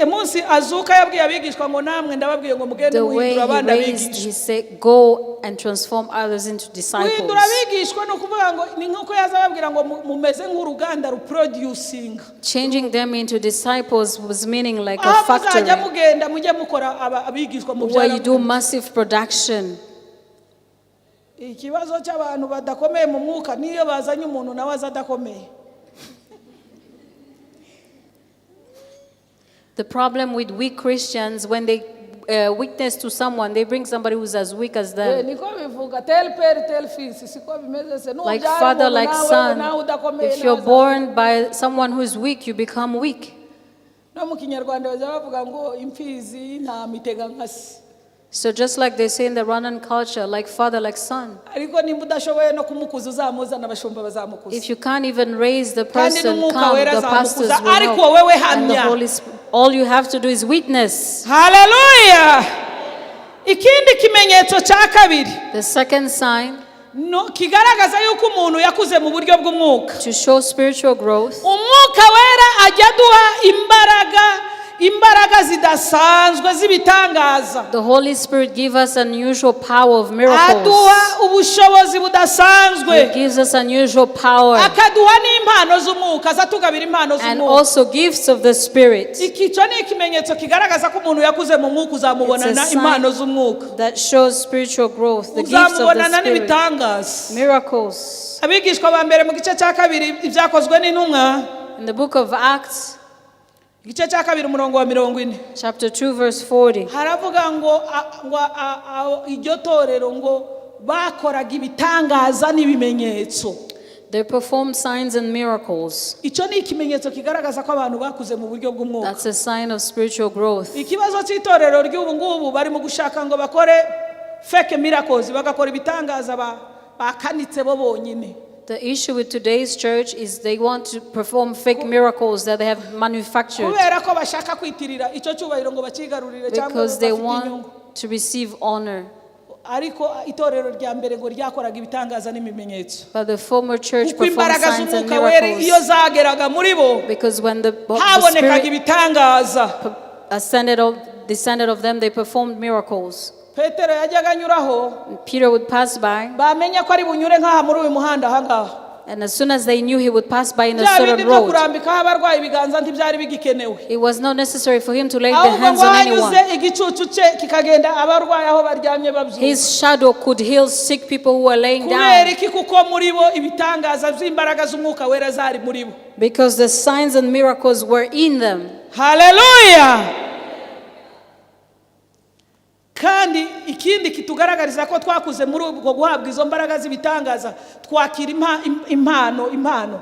umunsi azuka yabwiye abigishwa ngo namwe ndababwiye ngo mugende The way muhindura he abandi raised, abigishwa. he said, go and transform others into disciples. Guhindura abigishwa ni ukuvuga ngo ni nk'uko yaza ababwira ngo mumeze nk'uruganda ruproducinga. Changing them into disciples was meaning like a Aho muzajya factory mugenda mujye mukora abigishwa mu where you do byaro. massive production. Ikibazo cy'abantu badakomeye mu mwuka niyo bazanye umuntu nawe aza adakomeye. The problem with weak Christians, when they witness to someone, they bring somebody who's as weak as them. Niko bivuga tell père tell fils, siko bimeze se. Like father, like son. If you're born by someone who's weak, you become weak. No mu Kinyarwanda baza bavuga ngo imfizi nta mitega nkasi. So just like they say in the Rwandan culture, like father, like son. ariko nimba udashoboye no kumukuza uzamuzana abashumba bazamukuza. If you can't even raise the Kandi person, n'Umwuka come, Wera the pastors will azamukuza, ariko help. wewe And the hamya. Holy Spirit, all you have to do is witness. Hallelujah. Ikindi kimenyetso cya kabiri The second sign no kigaragaza yuko umuntu yakuze mu buryo bw'umwuka. to show spiritual growth, Umwuka Wera ajya aduha imbaraga zidasanzwe z'ibitangaza. the Holy Spirit gives us unusual power of miracles. Aduha ubushobozi budasanzwe. He gives us unusual power Akaduha n'impano z'umwuka, azatugabira impano and z'umwuka. also gifts of the Spirit. Icyo ni ikimenyetso kigaragaza ko umuntu yakuze mu mwuka, uzamubonana It's a impano sign z'umwuka. that shows spiritual growth, the gifts of the Uzamubonana Spirit, n'ibitangaza. miracles. Abigishwa ba mbere mu gice cya kabiri ibyakozwe n'intumwa, In the book of Acts, igice cya kabiri umurongo wa 40, chapter 2, verse 40, haravuga ngo iryo torero ngo bakoraga ibitangaza n'ibimenyetso. they performed signs and miracles. Icyo ni ikimenyetso kigaragaza ko abantu bakuze mu buryo bw'umwuka. That's a sign of spiritual growth. Ikibazo cy'itorero ry'ubu ngubu bari mu gushaka ngo bakore fake miracles, bagakora ibitangaza bakanitse bo bonyine. The issue with today's church is they want to perform fake miracles that they have manufactured Kubera ko bashaka kwitirira icyo cyubahiro ngo bakigarurire cyangwa because they bafite inyungu. want to receive honor. Ariko itorero rya mbere ngo ryakoraga ibitangaza n'ibimenyetso. But the former church Kuko performed imbaraga signs and z'Umwuka Wera iyo miracles zageraga muri bo, because when the habonekaga Spirit ibitangaza. descended of them, they performed miracles. Petero yajyaga anyuraho, And Peter would pass by, bamenya ko ari bunyure nk'aha muri uyu muhanda aha ngaha. and as soon as they knew he would pass by in a Bya bindi certain byo road, kurambikaho abarwayi ibiganza ntibyari bigikenewe. it was not necessary for him to lay the Ahubwo hands ngo on hanyuze anyone. igicucu cye kikagenda abarwayi aho baryamye babyuka. His shadow could heal sick people who were laying Kubera down iki? Kuko muri bo ibitangaza by'imbaraga z'Umwuka Wera zari muri bo. because the signs and miracles were in them. Hallelujah. Kandi ikindi kitugaragariza ko twakuze muri ubwo guhabwa izo mbaraga z'ibitangaza, twakira impano.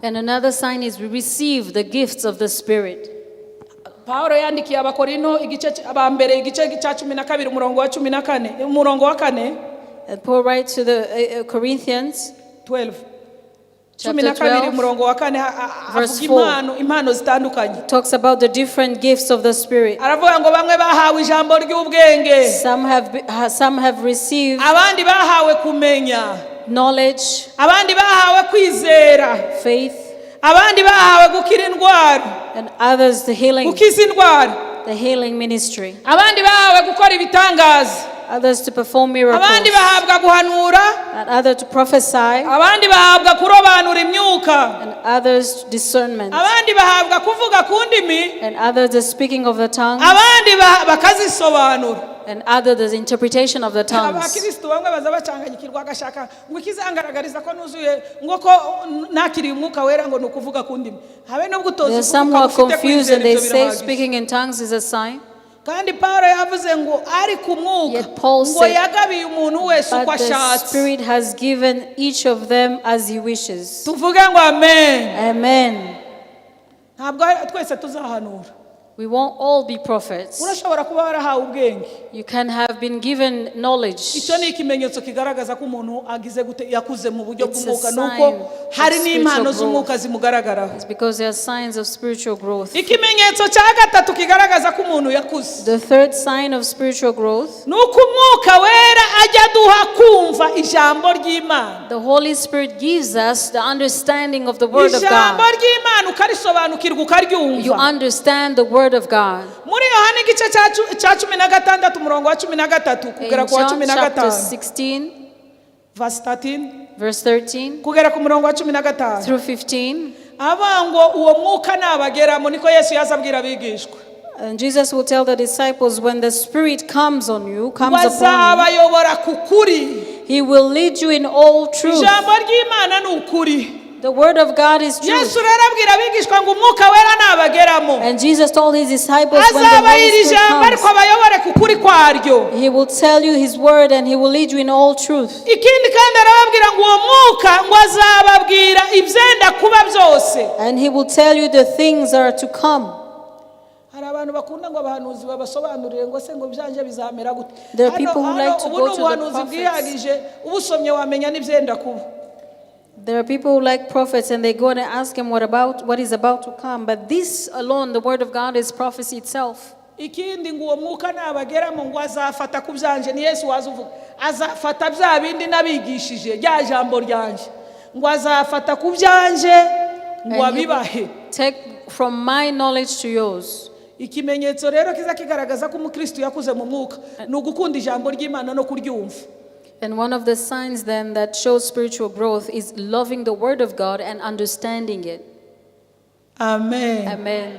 And another sign is we receive the gifts of the Spirit. Paulo yandikiye abakorino igice abambere igice cya 12 umurongo wa 14 umurongo wa 4. And Paul writes to the Corinthians, 12 Chapter 12 12, umurongo wa 4 verse avuga impano zitandukanye. talks about the different gifts of the Spirit. Aravuga ngo bamwe bahawe ijambo ry'ubwenge, Some have received abandi bahawe kumenya, knowledge, abandi bahawe kwizera, faith, abandi bahawe gukira indwara, and others the gukiza indwara, healing ministry. abandi bahawe gukora ibitangaza, Others to perform miracles, abandi bahabwa guhanura, and others to prophesy, abandi bahabwa kurobanura imyuka, and others discernment, abandi bahabwa kuvuga ku ndimi, and others the speaking of the tongue, abandi bakazisobanura. and others the interpretation of the tongues. Abakristo bamwe baza bacanganyikirwa agashaka ngo ikizangaragariza ko nuzuye ngo ko nakiriye Umwuka Wera ngo nukuvuga ku ndimi. Habe nubwo They're utozi somehow kuvuga confused and they say speaking. speaking in tongues is a sign. Kandi Paulo yavuze ngo ari ku mwuka Yet Paul ngo said, yagabiye umuntu wese uko But the ashatse. Spirit has given each of them as he wishes. Tuvuge ngo amen. Amen. Ntabwo twese tuzahanura. We won't all be prophets. Urashobora kuba warahawe ubwenge. You can have been given knowledge. Icyo ni ikimenyetso kigaragaza ko umuntu agize yakuze mu buryo It's a bw'umwuka, sign nuko of hari n'impano spiritual z'umwuka zimugaragaraho. It's because there are signs of spiritual growth. Ikimenyetso cya gatatu kigaragaza ko umuntu yakuze, The third sign of spiritual growth, nuko Umwuka Wera ajya aduha kumva ijambo ry'Imana. the Holy Spirit gives us the understanding of the Word of Ijambo God. ry'Imana ukarisobanukirwa You ukaryumva. understand the Word of God. Muri Yohana igice cya 16 umurongo wa 13 kugera In ku wa John chapter 15, 16, verse 13 verse 13 kugera ku murongo wa 15, through 15, abango uwo mwuka nabageramo, niko Yesu yazabwira abigishwa, and Jesus will tell the disciples, when the Spirit comes upon you, bazabayobora ku kuri. He will lead you in all truth. Ijambo ry'Imana ni ukuri. The Word of God is Yesu truth. rero abwira abigishwa ngo Umwuka Wera nabageramo, And Jesus told his disciples, when the azabaha Holy iri Spirit jambo ariko comes, abayobore ku kuri kwaryo. He will tell you His Word and He will lead you in all truth. Ikindi kandi arababwira ngo uwo mwuka ngo azababwira ibyenda kuba byose. And He will tell you the things that are to come. Hari hari abantu bakunda ngo abahanuzi babasobanurire ngo se ngo byanje bizamera gute. There are people who like to go to the ubuhanuzi bwihagije ubusomye wamenya n'ibyenda kuba. There are people who like prophets and they go and ask him what is about to come. But this alone, the word of God, is prophecy itself. Ikindi ngo uwo mwuka nabageramo ngo azafata ku byanje ni Yesu wazuvuga azafata bya bindi nabigishije rya jambo ryanje ngo azafata ku byanje ngo abibahe. Take from my knowledge to yours. Ikimenyetso rero kiza kigaragaza ko umukristo yakuze mu mwuka ni ugukunda ijambo ry'Imana no kuryumva. And one of the signs then that shows spiritual growth is loving the word of God and understanding it. Amen. Amen.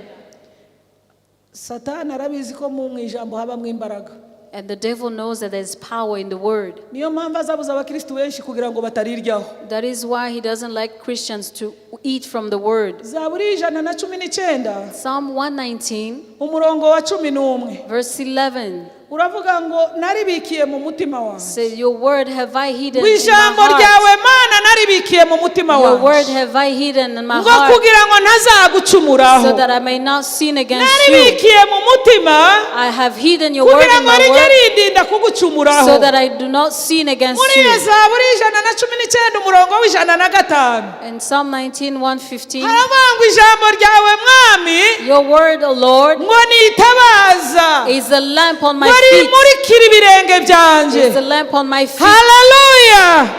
Satani arabizi ko mu ijambo habamo imbaraga. And the devil knows that there's power in the word. Niyo mpamvu azabuza abakristo benshi kugira ngo batariryaho. That is why he doesn't like Christians to eat from the word. Zaburi 119 Psalm 119 umurongo wa 11 verse 11 uravuga ngo naribikiye mu mutima wanjye. Say, your word have I hidden in my Wijambo heart. ryawe Mana naribikiye mu mutima wanjye. Your word have I hidden in my ngo heart kugira ngo ntazagucumuraho. so that I may not sin against you. Naribikiye mu mutima I have hidden your word kugira in ngo my rijye word rindinda kugucumuraho. so that I do not sin against Muri you. Zaburi 119 umurongo wa 105 In Psalm 19:115, haravuga ngo ijambo ryawe Mwami your word, O Lord, ngo nitabaza is a lamp on my ngo feet. rimurikire ibirenge byanje. Is a lamp on my feet. Hallelujah.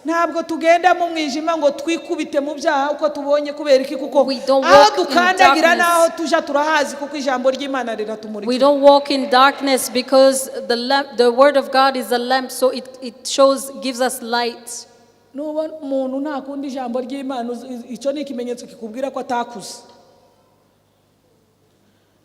Ntabwo tugenda mu mwijima ngo twikubite mu byaha uko tubonye kubera iki kuko We don't aho walk in dukandagira darkness. naho tuja turahazi kuko ijambo ry'Imana We riratumurikira. don't walk in darkness because the word of God is a lamp, so it gives us light. Nuba umuntu ntakunda ijambo ry'Imana icyo ni ikimenyetso kikubwira ko atakuze.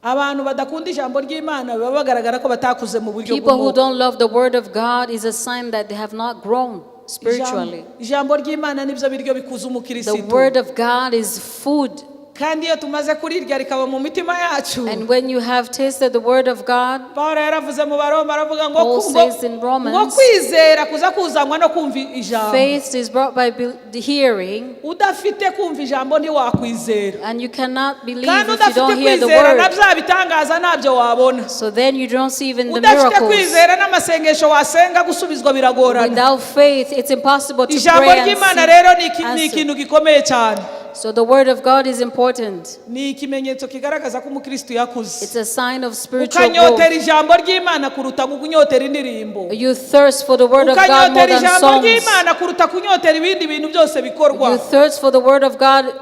Abantu badakunda ijambo ry'Imana baba bagaragara ko batakuze mu buryo People who bw'umwuka. don't love the word of God is a sign that they have not grown spiritually. Ijambo ry'Imana nibyo biryo bikuza The umukirisitu. word of God is food. Kandi iyo tumaze kurirya rikaba mu mitima yacu. And when you have tasted the word of God, Paulo yaravuze mu Baroma aravuga ngo Paul says in Romans, ngo kwizera kuza kuzanwa no kumva ijambo. faith is brought by the hearing, Udafite kumva ijambo ntiwakwizera. and you cannot believe Kandi if you don't udafite hear the kwizera na word. bya bitangaza ntabyo wabona. So then you don't see even the Udafite miracles. kwizera n'amasengesho wasenga gusubizwa biragorana. Without faith, it's impossible to Ijambo pray and ry'Imana see rero ni answer. ikintu gikomeye cyane. So the word of God is important. Ni ikimenyetso kigaragaza ko umukristo yakuze. It's a sign of spiritual Ukanyotera growth. ijambo ry'Imana kuruta kunyotera indirimbo. You thirst for the word of God more Ukanyotera than ijambo songs. ry'Imana kuruta kunyotera ibindi bintu byose bikorwa. You thirst for the word of God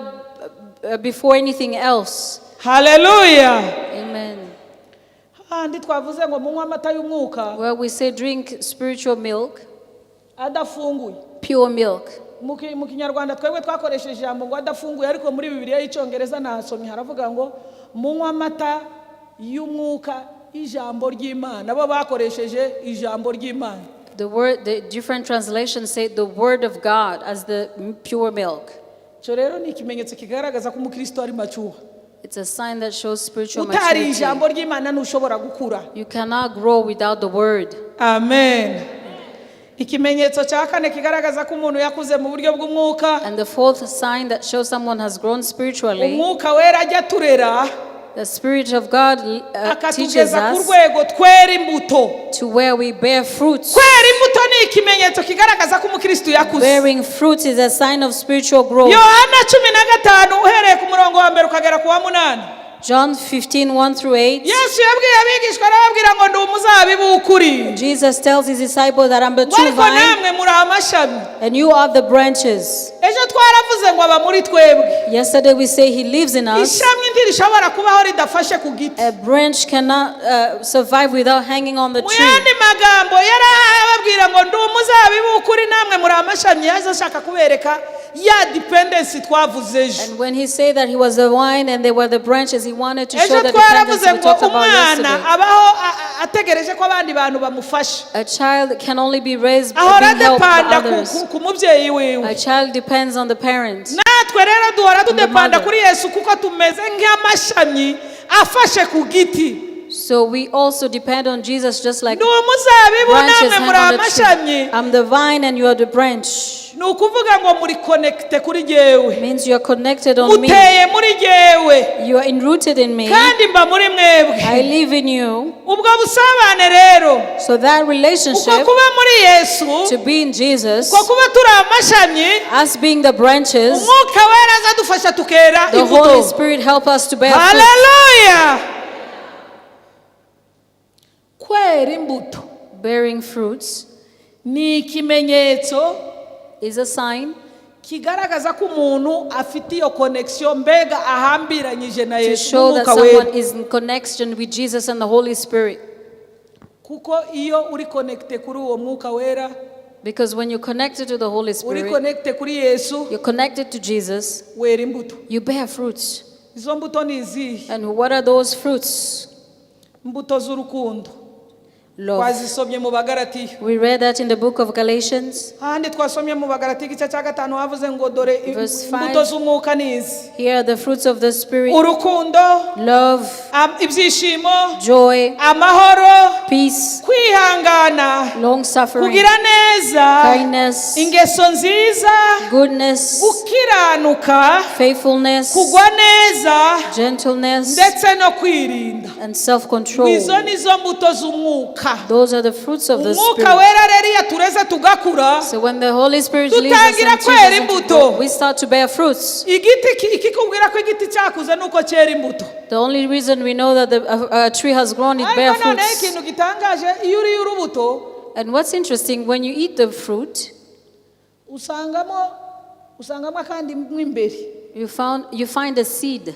before anything else. Hallelujah. Amen. Handi twavuze ngo munywa amata y'umwuka Well, we say drink spiritual milk, adafunguye. pure milk. Mu Kinyarwanda twebwe twakoresheje ijambo ngo adafunguye ariko muri Bibiliya y'Icyongereza nasomye haravuga ngo munywa amata y'umwuka ijambo ry'Imana. Bo bakoresheje ijambo ry'Imana. The different translations say the word of God as the pure milk. Cyo rero ni ikimenyetso kigaragaza ko umukristo ari macyuha. It's a sign that shows spiritual Utari maturity. ijambo ry'Imana ntushobora gukura. You cannot grow without the word. Amen. Ikimenyetso cya kane kigaragaza ko umuntu yakuze mu buryo bw'umwuka. And the fourth sign that shows someone has grown spiritually, Umwuka wera ajya turera the Spirit of God teaches akatugeza ku us rwego twera imbuto. to where we bear fruits. Kwera imbuto ni ikimenyetso kigaragaza ko umukristo yakuze. Bearing fruits is a sign of spiritual growth. Yohana 15 uhereye ku murongo wa mbere ukagera ku wa 8. John 15:1-8. Yesu yabwiye abigishwa arababwira ngo ndi umuzabibu w'ukuri. Jesus tells his disciples that I'm the true Ariko vine namwe muri amashami. and you are the branches. Ejo twaravuze ngo aba muri twebwe. Yesterday we say he lives in us. Ishami ntirishobora kubaho ridafashe ku giti. A branch cannot survive without hanging on the Mu tree. yandi magambo yarababwira ngo ndi umuzabibu w'ukuri namwe muri amashami. Yaje ashaka kubereka ya dependence twavuze ejo. And when he said that he was the vine and they were the branches, he wanted to show Ejo the dependency twaravuze we ngo talked about umwana yesterday. abaho ategereje ko abandi bantu bamufasha. A child can only be raised by Ahora being helped by depanda others. ku mubyeyi wiwe. A child depends on the parent. Natwe rero duhora tudepanda mother. kuri Yesu kuko tumeze nk'amashami afashe ku giti. So we also depend on Jesus just like Ndi umuzabibu branches namwe hang muri on the amashami. tree. I'm the vine and you are the branch. ni ukuvuga ngo muri connecte kuri jewe, means you are connected on me. muteye muri jewe, You are enrooted in me. kandi mba muri mwebwe. I live in you. Ubwo busabane rero, So that uko relationship, kuba muri Yesu, to be in Jesus, uko kuba turi amashami, us being the branches, umwuka wera azadufasha tukera the Holy imbuto. Spirit help us to bear fruit. Haleluya! Kwera imbuto Bearing fruits ni ikimenyetso is a sign kigaragaza ko umuntu afite iyo connection, mbega ahambiranyije na to Yesu show that n'umwuka someone wera. is in connection with Jesus and the Holy Spirit. Kuko iyo uri connecte kuri uwo mwuka wera, Because when you're connected to the Holy uri Spirit, connecte kuri Yesu, you're connected to Jesus, wera imbuto. you bear fruits. Izo mbuto ni izihe? And what are those fruits? Imbuto z'urukundo. Love. Twazisomye mu Bagalatiya. We read that in the book of Galatians. Handi twasomye mu Bagalatiya igice cya 5 havuze ngo dore Verse 5. imbuto z'umwuka ni izi: Here are the fruits of the Spirit: urukundo, love, ibyishimo, joy, amahoro, peace, kwihangana, long suffering, kugira neza, kindness, ingeso nziza, goodness, gukiranuka, faithfulness, kugwa neza, gentleness, ndetse no kwirinda. and self-control. Izo nizo mbuto z'umwuka. Those are the fruits of the Umwuka Spirit. wera rero iyo tureze tugakura, So when the Holy Spirit leads us dutangira and kwera teaches us to imbuto. grow, we start to bear fruits. igiti ikikubwira ko igiti cyakuze nuko cyera imbuto. The only reason we know that a tree has grown, it bears Ariko noneho fruits. ikintu gitangaje, iyo uriye urubuto And what's interesting, when you eat the fruit, usangamo akandi mo imbere. you find a seed.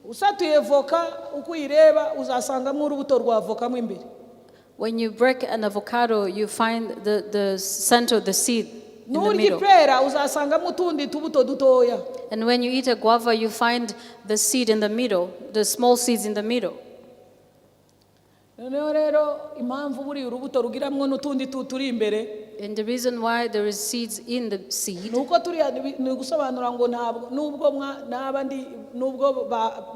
Usatuye voka uko uyireba uzasangamo urubuto rwa voka mo imbere. When you break an avocado, you find the center, the seed in the N'urya middle. ipera uzasangamo utundi tubuto dutoya. And when you eat a guava, you find the seed in the middle, the small seeds in the middle. Noneho rero impamvu buri urubuto rugiramwo n'utundi turi imbere, And the reason why there is seeds in the seed, nuko turiya ni gusobanura ngo ntabwo nubwo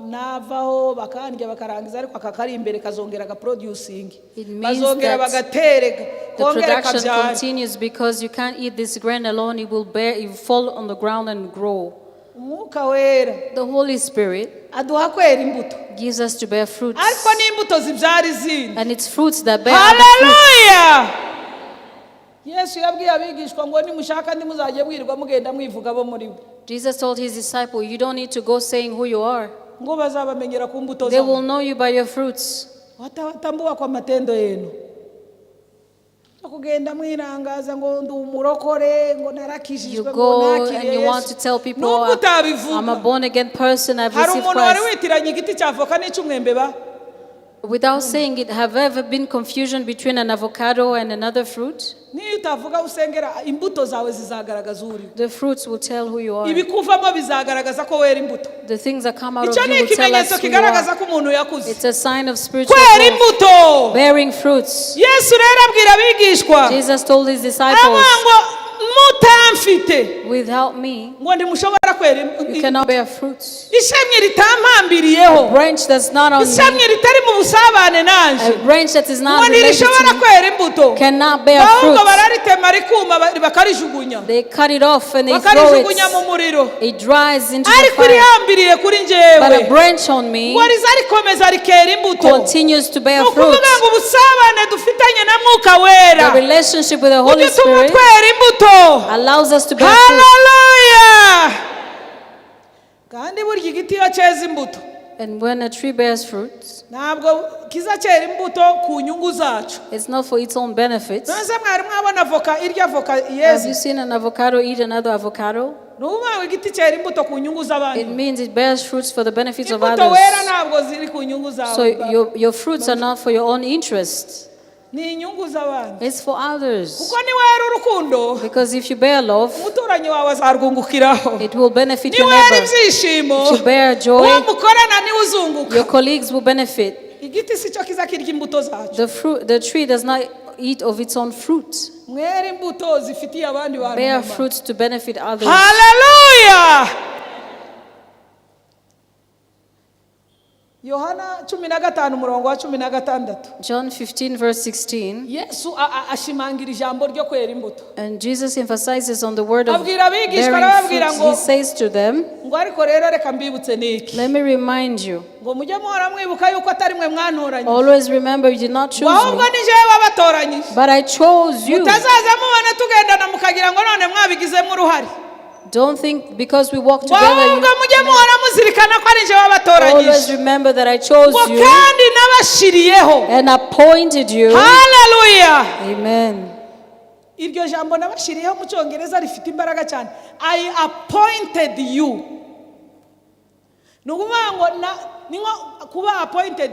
navaho bakandya bakarangiza, ariko akakari imbere kazongera agaproducing, it means bazongera that bagatere the kongera production kabyara. continues, because you can't eat this grain alone. It will fall on the ground and grow. Umwuka wera The Holy Spirit aduha kwera imbuto, gives us to bear fruits. ariko n'imbuto zibyara izindi. And it's fruits that bear other fruits. Haleluya! Yesu yabwiye abigishwa ngo nimushaka muzajye bwirirwa mugenda mwivuga bo muri we, Jesus told his disciple, you don't need to go saying who you are. ngo bazabamenyera ku mbuto They will zabo. know you by your fruits. Watambua kwa matendo yenu. Kugenda mwirangaza ngo ndi umurokore, ngo You narakishijwe, ngo go nakiriye and you want to Yesu. tell people, Nubwo I'm a utabivuga, born again person, I've hari received umuntu wari Christ. witiranya igiti cya voka n'icy'umwembe ba? Without saying it, have ever been confusion between an avocado and another fruit? Niyo utavuga usengera, imbuto zawe zizagaragaza uri. The fruits will tell who you are. Ibikuvamo bizagaragaza ko wera imbuto. The things that come out of Icyo you ni will tell us ikimenyetso who you kigaragaza are. ko umuntu yakuze. It's a sign of spiritual Kwera growth. imbuto. Bearing fruits. Yesu rero abwira abigishwa, Jesus told his disciples, aravuga ngo mutamfite without me, ngo ndimushobora kwera you cannot bear fruits. ishami ritampambiriyeho, Branch that's not on ishami me, ritari mu busabane nanje, a branch that is ngo not related ntirishobora to me, kwera imbuto, cannot bear ahubwo fruits. bararitema rikuma bakarijugunya, They cut it off and they throw bakarijugunya mu it. muriro. It dries into the Ariko fire. irihambiriye kuri But njyewe a branch on me ngo riza rikomeza rikera imbuto. continues to bear Ni ukuvuga fruits. ngo ubusabane dufitanye na mwuka wera The relationship with the Holy ugituma Spirit twera imbuto. allows us to bear fruit. Haleluya! Kandi burya igiti iyo cyeza imbuto And when a tree bears fruits, ntabwo kizacyera imbuto ku nyungu zacu. it's not for its own benefits. None mwari mwabona voka, irya voka Have yeze, you seen an avocado eat another avocado? ni ukuvuga ngo igiti cyera imbuto ku nyungu It z'abandi. means it bears fruits for the benefits of Imbuto wera others. ntabwo ziri ku nyungu So zawe, your fruits are not for your own interest. ni inyungu z'abandi. It's for others. Kuko niwera urukundo, Because if you bear love, umuturanyi wawe azarwungukiraho. it will benefit your Niwera neighbor. ibyishimo, If you bear joy, uwo mukorana niwe uzunguka. your colleagues will benefit. Igiti si cyo kiza kirya imbuto zacu. The tree does not eat of its own fruit. Mwera imbuto zifitiye abandi bantu Bear umumaro. fruits to benefit others. Haleluya! Yohana 15 umurongo wa 16. John 15 verse 16. Yesu ashimangira ijambo ryo kwera imbuto. And Jesus emphasizes on the word of Abwira abigishwa bearing arababwira fruits. ngo He says to them, ngo ariko rero reka mbibutse niki. let me remind you, Ngo mujye muhora mwibuka yuko atari mwe mwantoranyije. always remember you did not choose Ahubwo me, ni jewe wabatoranyije. but I chose you. Mutazaza mubona tugendana mukagira ngo none mwabigizemo uruhari. Don't think because we walk together, Ahubwo mujye muhora muzirikana ko ari jewe always wabatoranyije. remember that I chose Ngo you kandi nabashiriyeho. and appointed you. Hallelujah. Amen. Iryo jambo nabashiriyeho mu cyongereza rifite imbaraga cyane. I appointed you. Nukuvuga ngo kuba appointed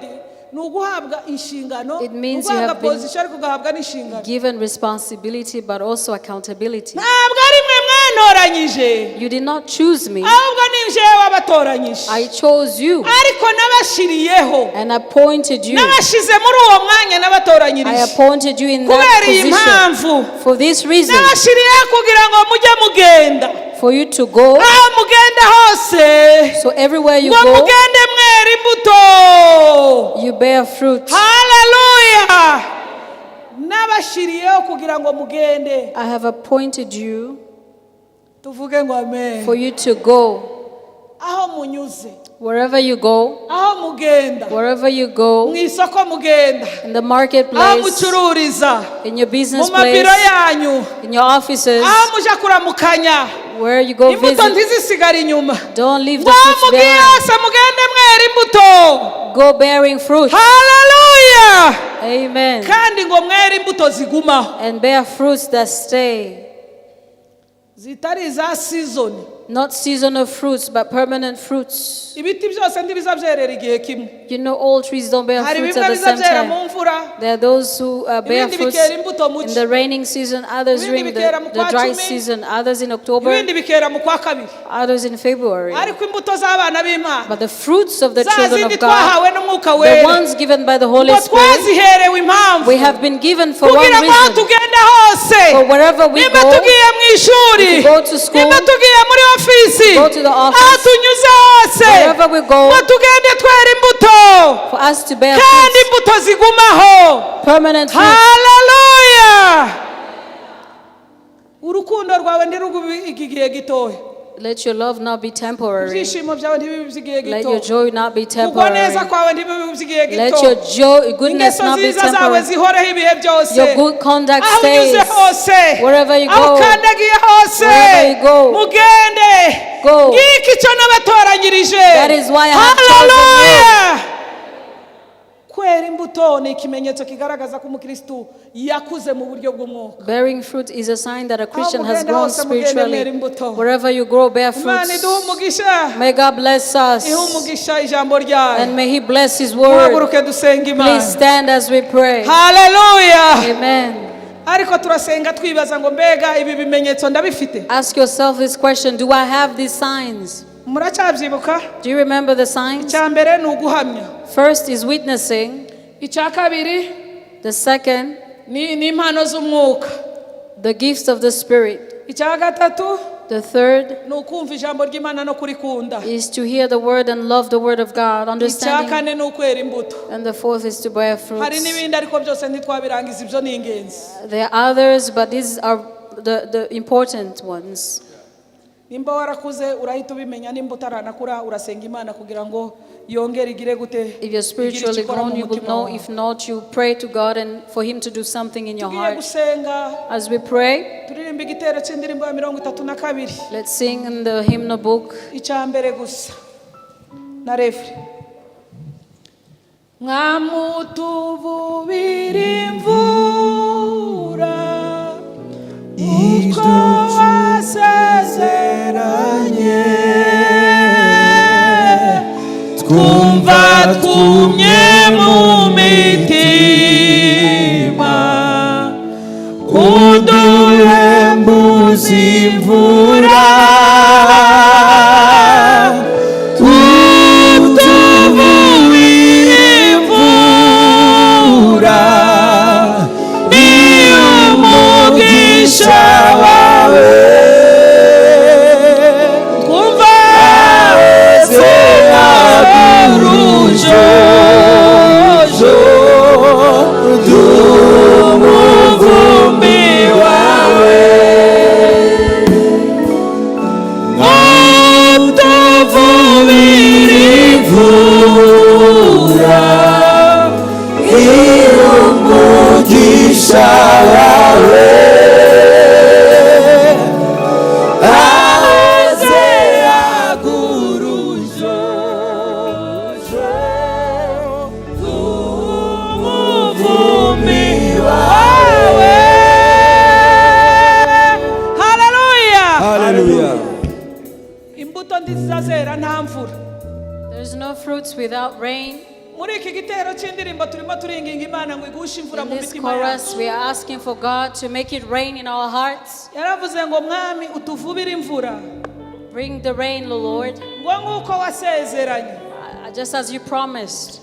nuguhabwa inshingano, It means you nuguhabwa have been position ariko ugahabwa n'inshingano. given responsibility but also accountability. Ntabwo ari mwe mwantoranyije. You did not choose me, Ahubwo ni jewe wabatoranyije. I chose you Ariko nabashiriyeho. and appointed you. Nabashize muri uwo mwanya I nabatoranyirije. appointed you in that Kubera iyi position mpamvu for this reason, nabashiriyeho kugira ngo mujye mugenda. for you to go. Aho mugenda hose So everywhere you ngo go, mugende mwera imbuto. you bear fruit. Hallelujah. Nabashiriyeho kugira ngo mugende. I have appointed you Tuvuge ngo amen. for you to go. Aho munyuze, Wherever you go, aho mugenda, wherever you go, mu isoko mugenda, in the aho marketplace, mucururiza, in your mu business mabiro place, yanyu, in your offices, aho muja kuramukanya, where you go imbuto visit, ntizisigare inyuma. don't leave Ngo the fruits mugiye behind. hose mugende mwera imbuto. Go bearing fruit. Hallelujah. Amen. Kandi ngo mwera imbuto zigumaho, And bear fruits that stay. zitari za season. Not seasonal fruits, but permanent fruits. Ibiti byose ntibizabyerera igihe kimwe. You know, all trees don't bear Hari fruits bimwe at the same bizabyera time. mu mvura, There are those who bear ibindi fruits bikera imbuto mu in ci, the raining season, others ibindi during bikera mu the kwa dry cumi, season, others in October, ibindi bikera mu kwa kabiri. others in February. Ariko imbuto z'abana b'Imana, But the fruits of the za children zindi of God, twahawe n'Umwuka the Wera, ones given by the Holy ngo Spirit, twaziherewe impamvu we have been given for one kugira ngo aho reason. tugenda hose, For wherever we nimba go, tugiye mu ishuri, if we go to school, nimba tugiye muri ofisi, go to the office, aho tunyuze hose, wherever we go, ngo tugende twera imbuto for us to bear kandi fruits, imbuto zigumaho. permanent fruits. Hallelujah. Urukundo rwawe ntirugube iki gihe gitoya, Let your love not be temporary. ibyishimo byawe ntibibe iby'igihe Let your gitoya, joy not be kugwa neza temporary. kwawe ntibibe iby'igihe Let your gitoya, goodness ingeso not be nziza zawe temporary. zihoreho ibihe byose, Your good conduct aho unyuze stays. hose, Wherever you aho go, ukandagiye hose, wherever you go, mugende. go. Ngiki icyo nabatoranyirije. That is why I have chosen Hallelujah. Kwera imbuto ni ikimenyetso kigaragaza ko umukristo yakuze mu buryo bw'umwuka. Bearing fruit is a sign that a Christian has mugenda grown hose mugende mwera spiritually. imbuto. Wherever you grow, bear Imana fruits. iduhe umugisha, May God bless us, ihe umugisha ijambo ryayo. and may He bless His word. Muhaguruke dusenga Imana. Please stand as we pray. Hallelujah. Amen. Ariko turasenga twibaza ngo mbega ibi bimenyetso ndabifite. Ask yourself this question: do I have these signs? Muracyabyibuka? Do you remember the signs? Icya mbere ni uguhamya. First is witnessing. Icya kabiri The second, ni impano z'umwuka. the gifts of the Spirit. Icya gatatu The third ni ukumva ijambo ry'Imana no kurikunda. is to hear the word and love the word of God, Icya understanding. kane ni ukwera imbuto. And the fourth is to bear Hari fruits. n'ibindi ariko byose ntitwabirangiza, ibyo ni ingenzi. There are others, but these are the important ones. Nimba warakuze urahita ubimenya, nimba utaranakura urasenga Imana kugira ngo yongere igire gute. If you're spiritually grown, you will know. If not, you pray to God and for Him to do something in your Tugiye heart. gusenga, As we pray, turirimba igitero cy'indirimbo ya 32. let's sing in the hymnal book. Icya mbere gusa na refre. Mwamutububira imvura uko wasezeranye, twumva twumye mu mitima, uduhembuza imvura, utububira imvura, ni umugisha wawe, twumva se aburuje nta mvura. There's no fruits without rain. Muri iki gitero cy'indirimbo turimo turinginga Imana ngo igushe imvura In mu this mitima chorus, yacu. we are asking for God to make it rain in our hearts. Yaravuze ngo mwami utuvubire imvura. Bring the rain, Lord, Ngo nk'uko wasezeranye. just as you promised.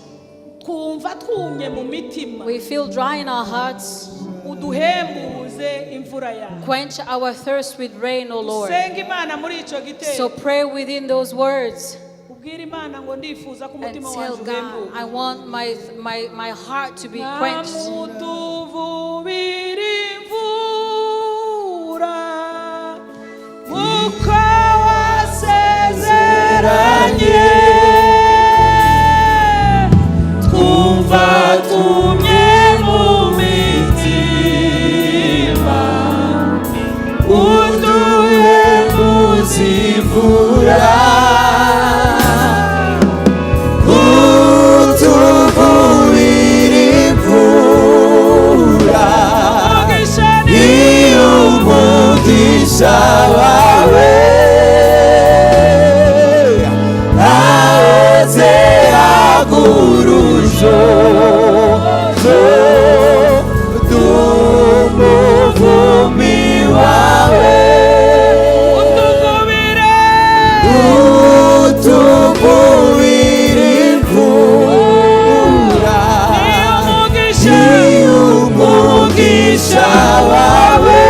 Kumva twumye mu mitima. We feel dry in our hearts. Uduhembuze imvura yawe. Quench our thirst with rain, O Lord. Senga Imana muri icyo gitero. So pray within those words Ubwira Imana ngo ndifuza ko and umutima tell wanjye God, uhembuka. I want my heart to be quenched. Namutuvubire imvura uko wasezeranye twumva tumye mu mitima uduhembuza imvura umugisha wawe aze agurujo dumuvumi wawe utuvubire imvura ni umugisha wawe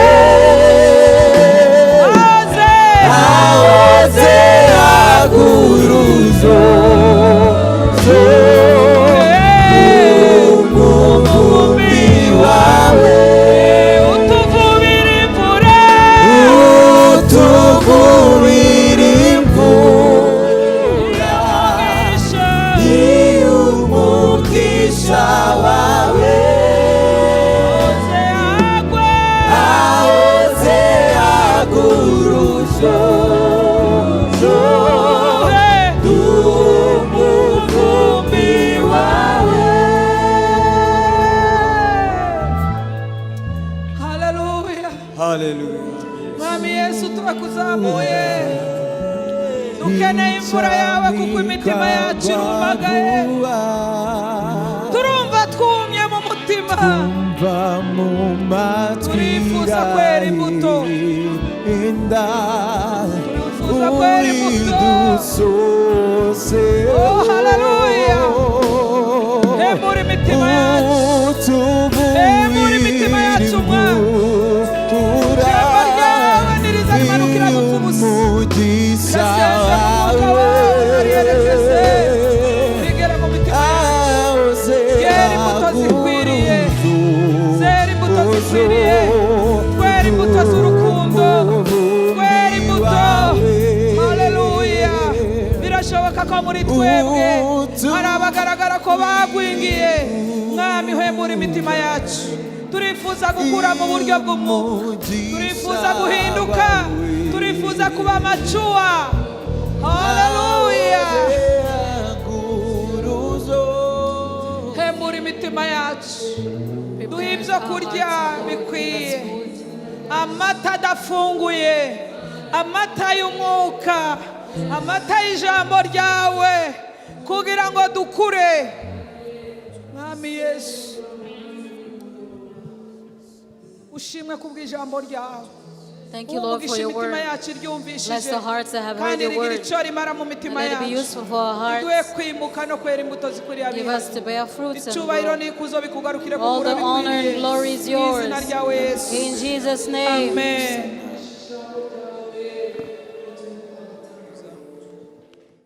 dukeneye imvura yawe kuko imitima yacu irumagaye turumva twumye mu mutima turifuza kwera imbuto turifuza kwera imbuto oh haleluya hembura imitima yacu hembura imitima yacu mwami ijambo ryawe nirizamanukira gupfubusa twera imbuto z'urukundo twera imbuto haleluya birashoboka ko muri twebwe hari abagaragara ko bagwingiye mwami hembura imitima yacu turifuza gukura mu buryo bw'umwuka turifuza guhinduka turifuza kuba macuwa haleluya hembura imitima yacu duhe ibyo kurya bikwiye amata adafunguye amata y'umwuka amata y'ijambo ryawe kugira ngo dukure mwami Yesu ushimwe kubw'ijambo ryawe. Thank you, Lord, for your word. Bless the hearts that have heard your word. And let it be useful for our hearts. Give us to bear fruits and grow. All the honor and glory is yours. In Jesus' name. Amen.